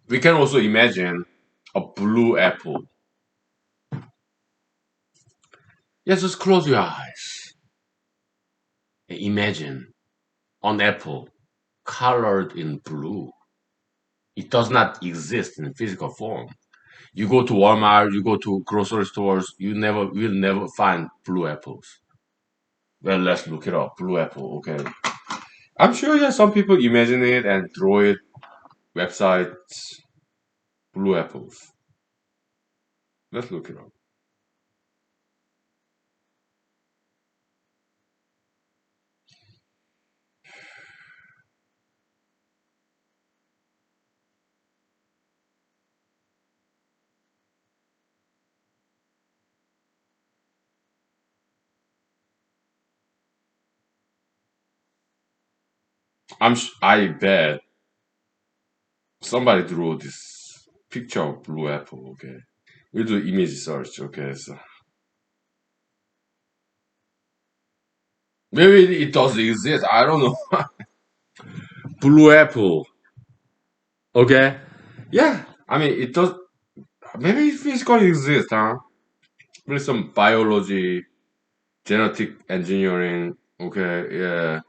We can also imagine a blue apple. Yes, just close your eyes and imagine an apple colored in blue. It does not exist in physical form. You go to Walmart, you go to grocery stores, will never find blue apples. Well, let's look it up. Blue apple, okay? I'm sure yeah, some people imagine it and draw it. Websites, blue apples. Let's look it up. I bet somebody drew this picture of blue apple. Okay, we do image search. Okay, so Maybe it does exist. I don't know. Blue apple. Okay. Yeah. I mean, it does. Maybe it physically exists, huh? Maybe some biology, genetic engineering. Okay. Yeah.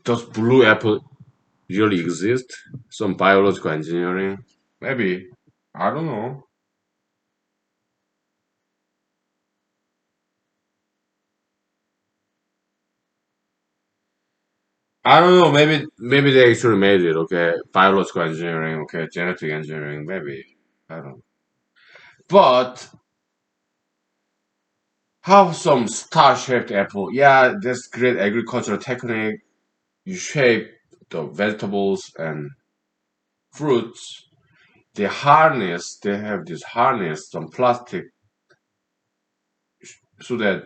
Does blue apple really exist? Some biological engineering? Maybe. I don't know. I don't know. Maybe they actually made it. Okay, biological engineering. Okay, genetic engineering. Maybe I don't. But how some star-shaped apple? Yeah, that's great agricultural technique. You shape the vegetables and fruits. They harness. They have this harness some plastic so that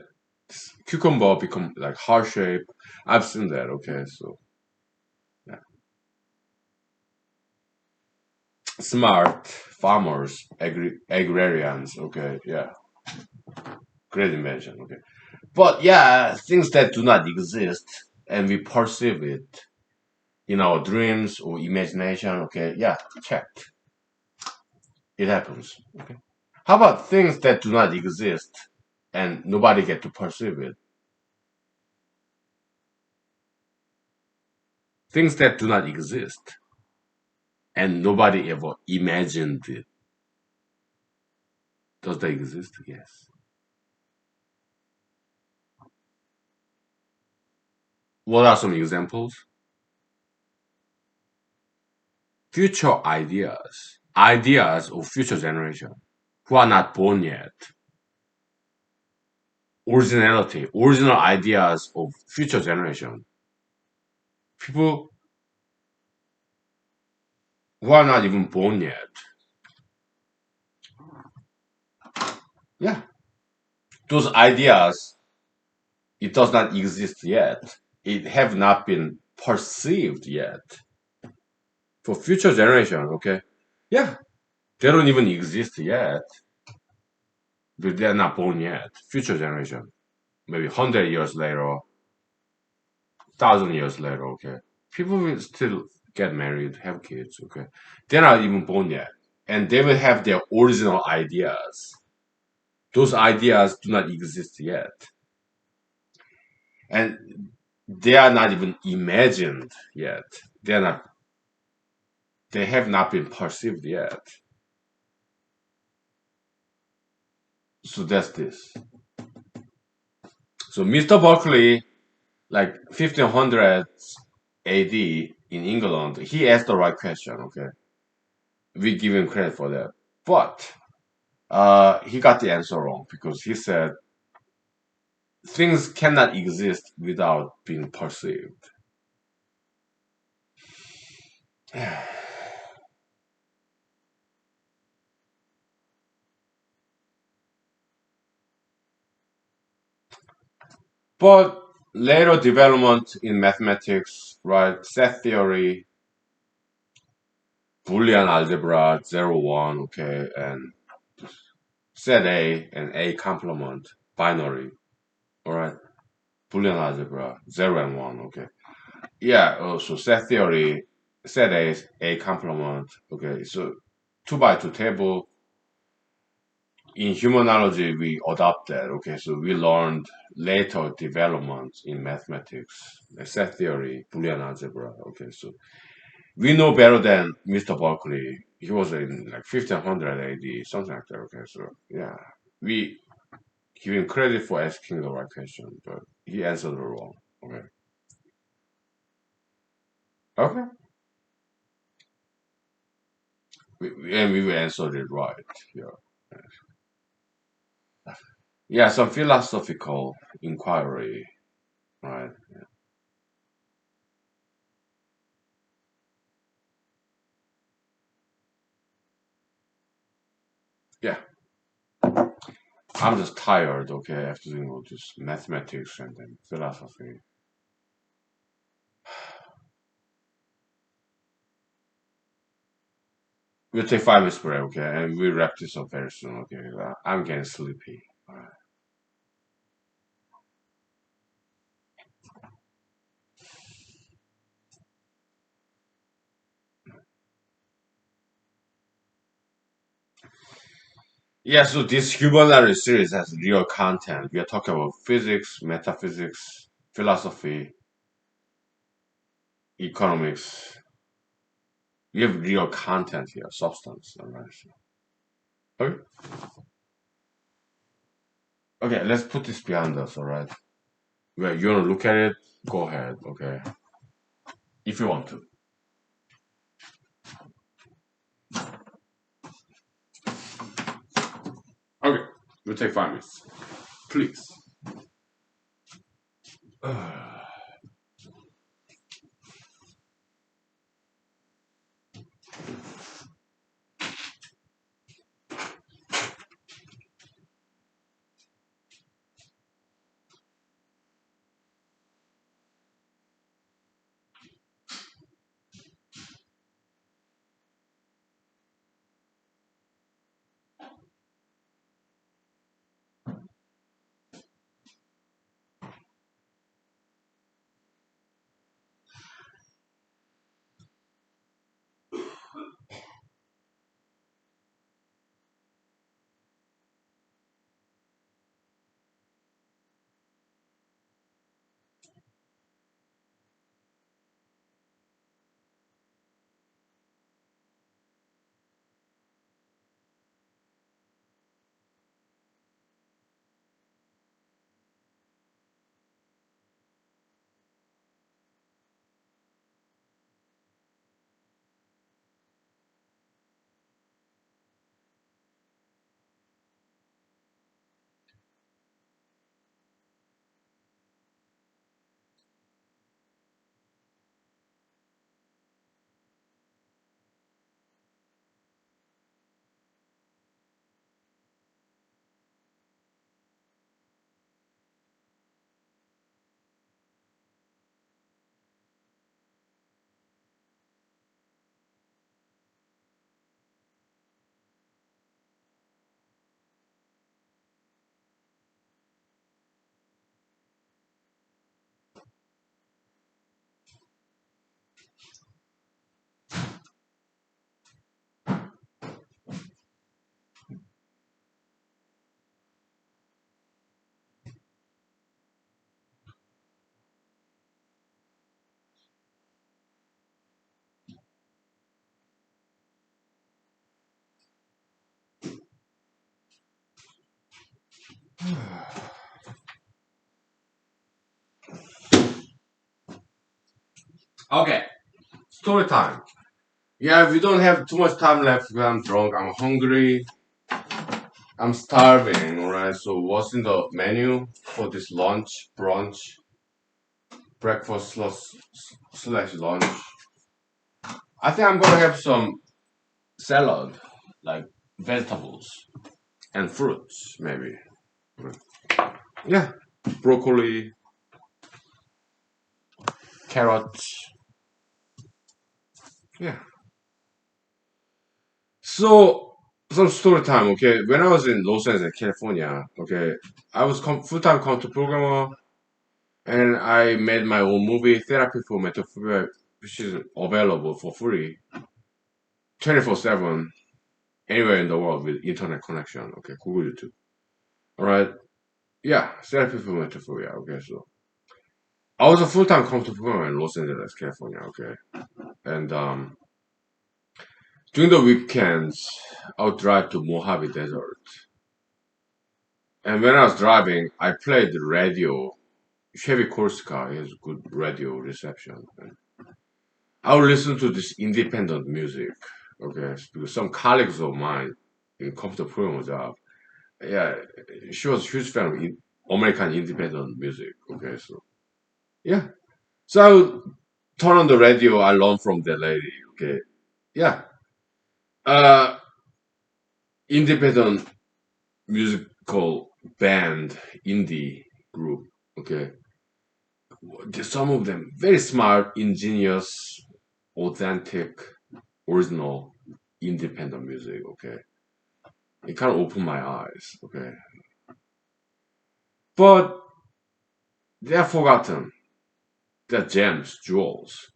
cucumber become like heart shape. I've seen that. Okay, so yeah. Smart farmers, agrarians. Okay, yeah, great invention. Okay. But yeah, things that do not exist and we perceive it in our dreams or imagination. Okay, yeah, checked. It happens. Okay. How about things that do not exist and nobody get to perceive it? Things that do not exist and nobody ever imagined it. Does they exist? Yes. What are some examples? Future ideas. Ideas of future generation who are not born yet. Originality, original ideas of future generation. People who are not even born yet. Yeah, those ideas, it does not exist yet. It have not been perceived yet for future generation. Okay, yeah, they don't even exist yet, but they're not born yet. Future generation, maybe 100 years later, 1,000 years later. Okay, people will still get married, have kids. Okay, they're not even born yet, and they will have their original ideas. Those ideas do not exist yet, and they are not even imagined yet. They are not. They have not been perceived yet. So that's this. So Mr. Berkeley, like 1500s AD in England, he asked the right question. Okay, we give him credit for that, but he got the answer wrong because he said things cannot exist without being perceived. But later development in mathematics, right? Set theory, Boolean algebra, 0, 1, okay, and set A and A complement, binary, all right? Boolean algebra, 0 and 1, okay. Yeah, so set theory, set A, A complement, okay. So 2 by 2 table, in humanology we adopt that. Okay, so we learned later developments in mathematics, like set theory, Boolean algebra. Okay, so we know better than Mr. Berkeley. He was in like 1500 AD, something like that. Okay, so yeah, we give him credit for asking the right question, but he answered it wrong. Okay, okay, and we answered it right. Yeah, yeah, some philosophical inquiry, right? Yeah, I'm just tired, okay, after doing all this mathematics and then philosophy. We'll take 5 minutes break, okay, and we'll wrap this up very soon, okay? I'm getting sleepy. All right. Yeah, so this humanity series has real content. We are talking about physics, metaphysics, philosophy, economics. We have real content here, substance. All right. Okay. Okay, let's put this behind us, all right? Well, you want to look at it? Go ahead, okay? If you want to. Okay, we'll take 5 minutes. Please. Okay, story time. Yeah, we don't have too much time left because I'm drunk, I'm hungry, I'm starving, alright? So, what's in the menu for this lunch, brunch, breakfast slash lunch? I think I'm gonna have some salad, like vegetables and fruits, maybe. Yeah, broccoli, carrots. Yeah. So, some story time, okay? When I was in Los Angeles, California, okay, I was full-time computer programmer, and I made my own movie, Therapy for Metaphobia, which is available for free, 24/7, anywhere in the world with internet connection, okay? Google YouTube. All right. Yeah, Therapy for Metaphobia, okay? So, I was a full-time computer programmer in Los Angeles, California, okay? And during the weekends, I would drive to Mojave Desert. And when I was driving, I played the radio. Chevy Corsica has good radio reception. And I would listen to this independent music, okay? Because some colleagues of mine in computer program job, yeah, she was a huge fan of American independent music, okay? So, yeah. So I would turn on the radio, I learned from the lady, okay? Yeah. Uh, independent musical band, indie group, okay? Some of them very smart, ingenious, authentic, original. independent music. Okay, it kind of opened my eyes. Okay, but they're forgotten. They're gems, jewels,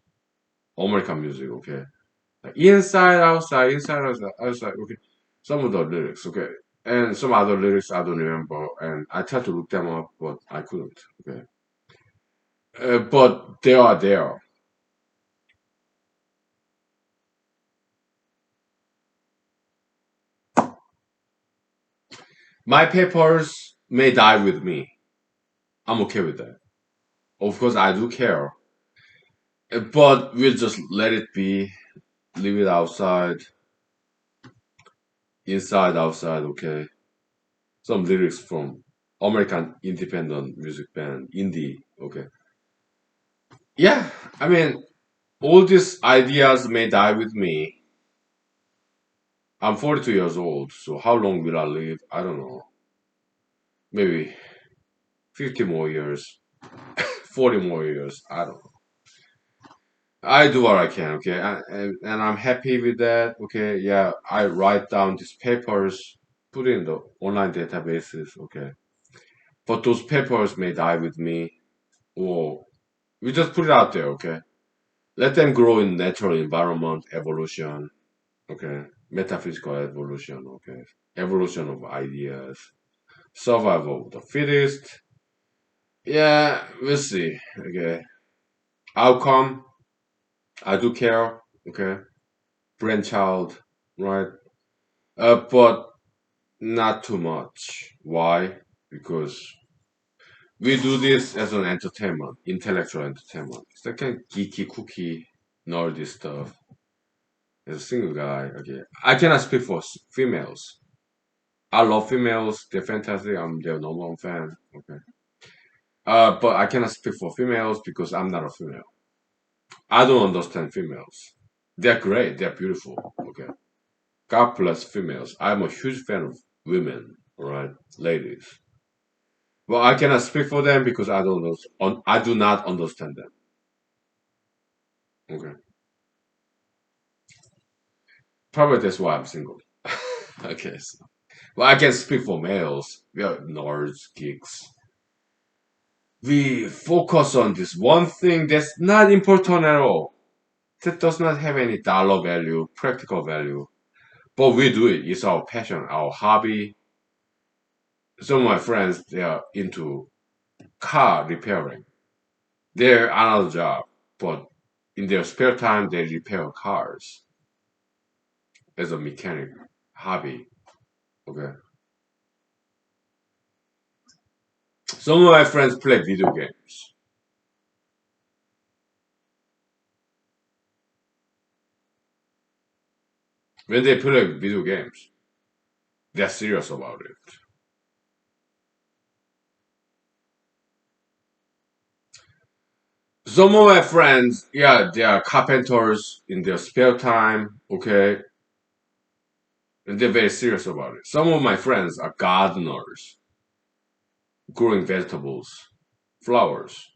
American music. Okay, like inside, outside. Okay, some of the lyrics. Okay, and some other lyrics I don't remember, and I tried to look them up, but I couldn't. Okay, but they are there. My papers may die with me. I'm okay with that. Of course, I do care, but we'll just let it be. Leave it outside, inside, outside. Okay. Some lyrics from American independent music band, indie. Okay. Yeah, I mean, all these ideas may die with me. I'm 42 years old, so how long will I live? I don't know. Maybe 50 more years, 40 more years. I don't know. I do what I can, okay, and I'm happy with that. Okay, yeah, I write down these papers, put in the online databases. Okay, but those papers may die with me, or we just put it out there. Okay, let them grow in natural environment, evolution. Okay, metaphysical evolution. Okay, evolution of ideas, survival of the fittest. Yeah, we'll see. Okay, outcome. I do care. Okay, brainchild, right? But not too much. Why? Because we do this as an entertainment, intellectual entertainment. It's like a geeky, cookie, nerdy stuff. As a single guy, okay, I cannot speak for females. I love females. They're fantastic. I'm their number one fan. Okay. But I cannot speak for females because I'm not a female. I don't understand females. They're great. They're beautiful. Okay. God bless females. I'm a huge fan of women. All right, ladies. Well, I cannot speak for them because I don't know. I do not understand them. Okay, probably that's why I'm single. Okay, so. Well, I can speak for males. We are nerds, geeks. We focus on this one thing that's not important at all. That does not have any dollar value, practical value. But we do it. It's our passion, our hobby. Some of my friends they are into car repairing. They're another job, but in their spare time they repair cars as a mechanic hobby. Okay. Some of my friends play video games. When they play video games, they're serious about it. Some of my friends, yeah, they are carpenters in their spare time, okay, and they're very serious about it. Some of my friends are gardeners, growing vegetables, flowers,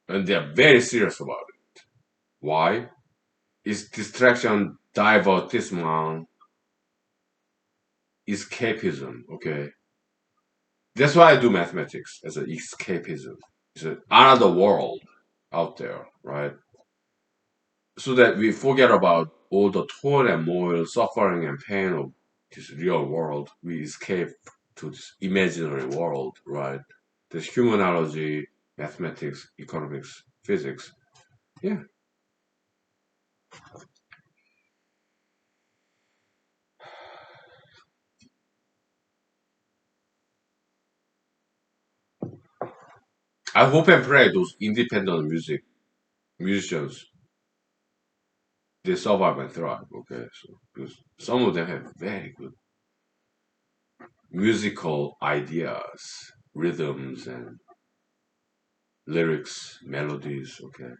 and they're very serious about it. Why? It's distraction, divertissement, escapism, okay? That's why I do mathematics as an escapism. It's another world out there, right? So that we forget about all the toil and moil, suffering and pain of this real world. We escape to this imaginary world, right? There's humanology, mathematics, economics, physics. Yeah. I hope and pray those independent musicians they survive and thrive. Okay, so because some of them have very good musical ideas, rhythms, and lyrics, melodies. Okay,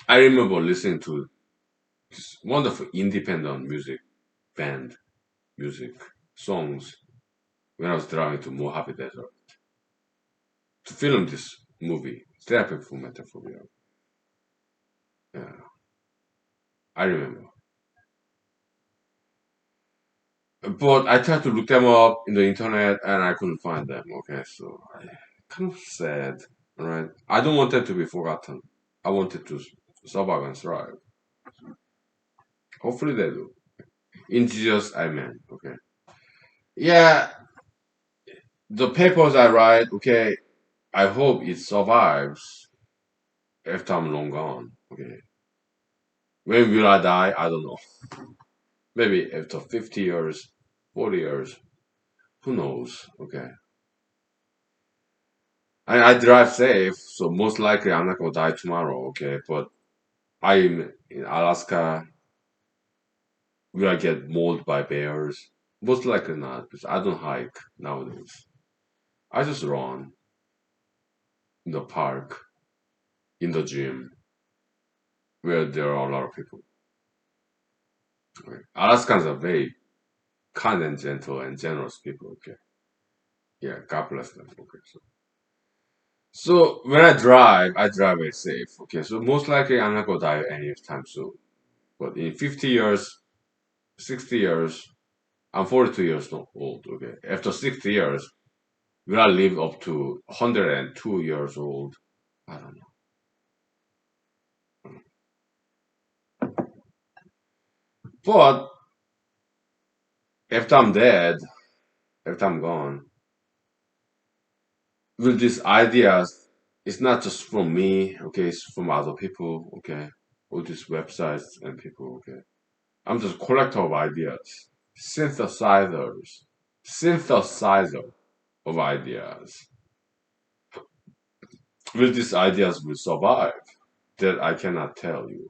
I remember listening to this wonderful independent music band music songs when I was driving to Mojave Desert to film this movie, Therapy for Metaphobia. Yeah, I remember. But I tried to look them up in the internet and I couldn't find them. Okay, so I kind of sad. Right? I don't want them to be forgotten. I wanted to survive and thrive. Hopefully they do. In Jesus, Amen. Okay. Yeah, the papers I write. Okay, I hope it survives after I'm long gone. Okay. When will I die? I don't know. Maybe after 50 years, 40 years. Who knows? Okay. I drive safe, so most likely I'm not gonna die tomorrow. Okay, but I'm in Alaska. Will I get mauled by bears? Most likely not, because I don't hike nowadays. I just run in the park, in the gym, where there are a lot of people. Okay. Alaskans are very kind and gentle and generous people. Okay, yeah, God bless them. Okay, so when I drive very safe. Okay, so most likely I'm not gonna die anytime soon. But in 50 years, 60 years, I'm 42 years old. Okay, after 60 years, will I live up to 102 years old? I don't know. But after I'm dead, after I'm gone, will these ideas? It's not just from me. Okay, it's from other people. Okay, all these websites and people. Okay, I'm just a collector of ideas, synthesizers, synthesizer of ideas. Will these ideas will survive? That I cannot tell you.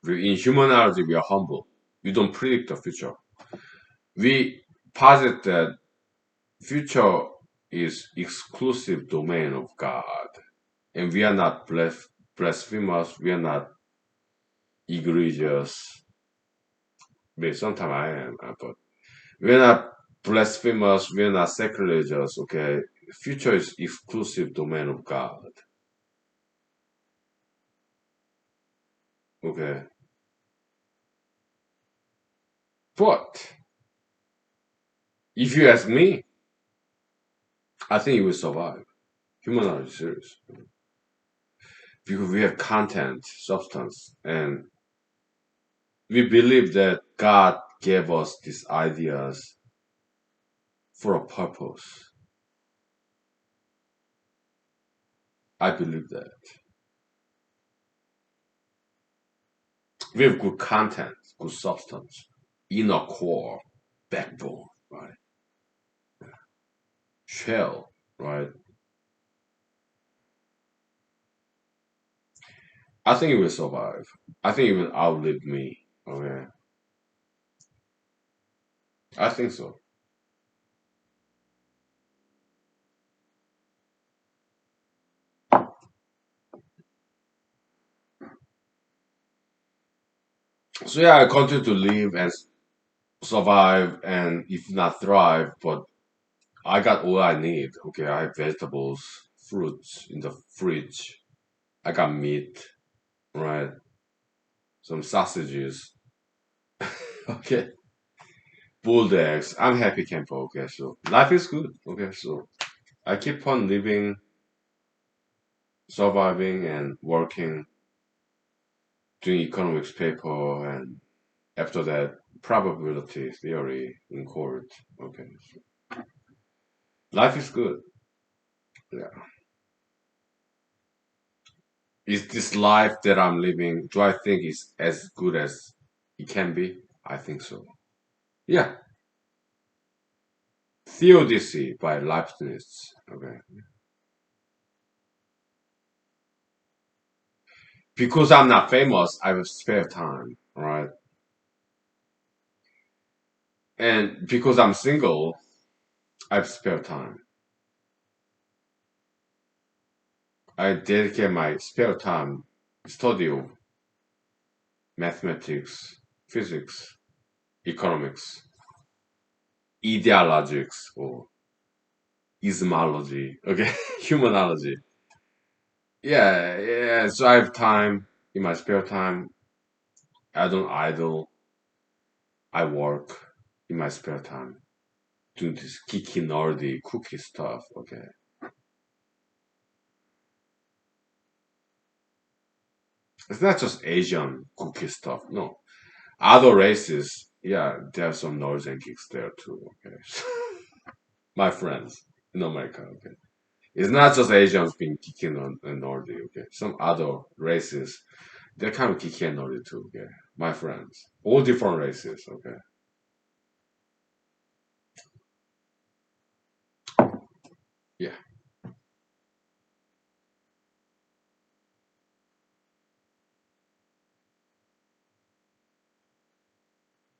In humanology, we are humble. We don't predict the future. We posit that future is exclusive domain of God, and we are not blasphemous. We are not egregious. Maybe sometimes I am, but we're not blasphemous. We're not sacrilegious. Okay, future is exclusive domain of God. Okay, but if you ask me, I think it will survive. Human is serious because we have content, substance, and we believe that God gave us these ideas for a purpose. I believe that we have good content, good substance, inner core, backbone, right? Shell, right? I think it will survive. I think it will outlive me. Okay, I think so. So yeah, I continue to live and survive, and if not thrive, but I got all I need. Okay, I have vegetables, fruits in the fridge. I got meat, right? Some sausages. Okay, boiled eggs. I'm happy camper. Okay, so life is good. Okay, so I keep on living, surviving, and working, doing economics paper, and after that, probability theory in court. Okay, so life is good. Yeah. Is this life that I'm living, do I think is as good as it can be? I think so. Yeah. Theodicy by Leibniz. Okay. Because I'm not famous, I have spare time, right? And because I'm single, I have spare time. I dedicate my spare time study of mathematics, physics, economics, ideologics, or ismology, okay, humanology. Yeah, yeah. So I have time in my spare time. I don't idle. I work in my spare time doing this geeky nerdy cookie stuff. Okay, it's not just Asian cookie stuff. No, other races. Yeah, there are some nerds and geeks there too. Okay, my friends in America. Okay, it's not just Asians being geeky and nerdy. Okay, some other races they're kind of geeky and nerdy too. Okay, my friends, all different races. Okay, yeah.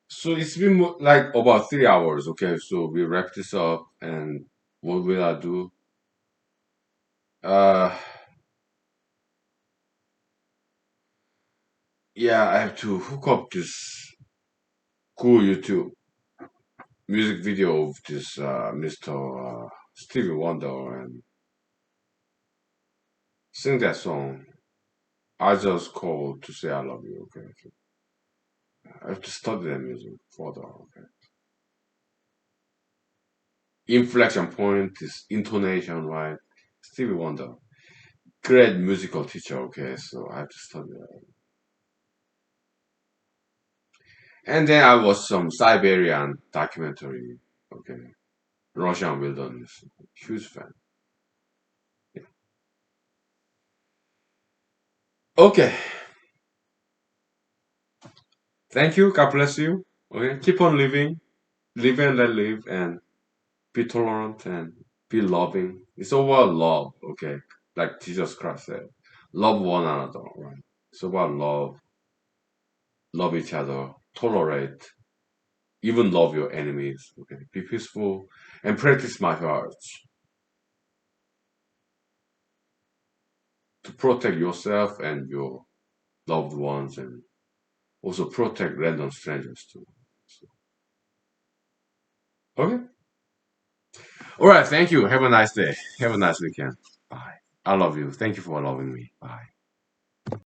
So it's been like about 3 hours. Okay, so we wrap this up, and what will I do? Uh, yeah, I have to hook up this cool YouTube music video of this Mr. Stevie Wonder and sing that song. I just called to say I love you. Okay, so I have to study that music further. Okay, inflection point, this intonation, right? Stevie Wonder, great musical teacher. Okay, so I have to study that. And then I watched some Siberian documentary. Okay, Russian wilderness. Huge fan. Yeah. Okay, thank you. God bless you. Okay, keep on living, live and let live, and be tolerant and be loving. It's all about love. Okay, like Jesus Christ said, love one another. Right. It's about love, love each other, tolerate, even love your enemies. Okay, be peaceful and practice martial arts to protect yourself and your loved ones and also protect random strangers too. So, okay. All right. Thank you. Have a nice day. Have a nice weekend. Bye. I love you. Thank you for loving me. Bye.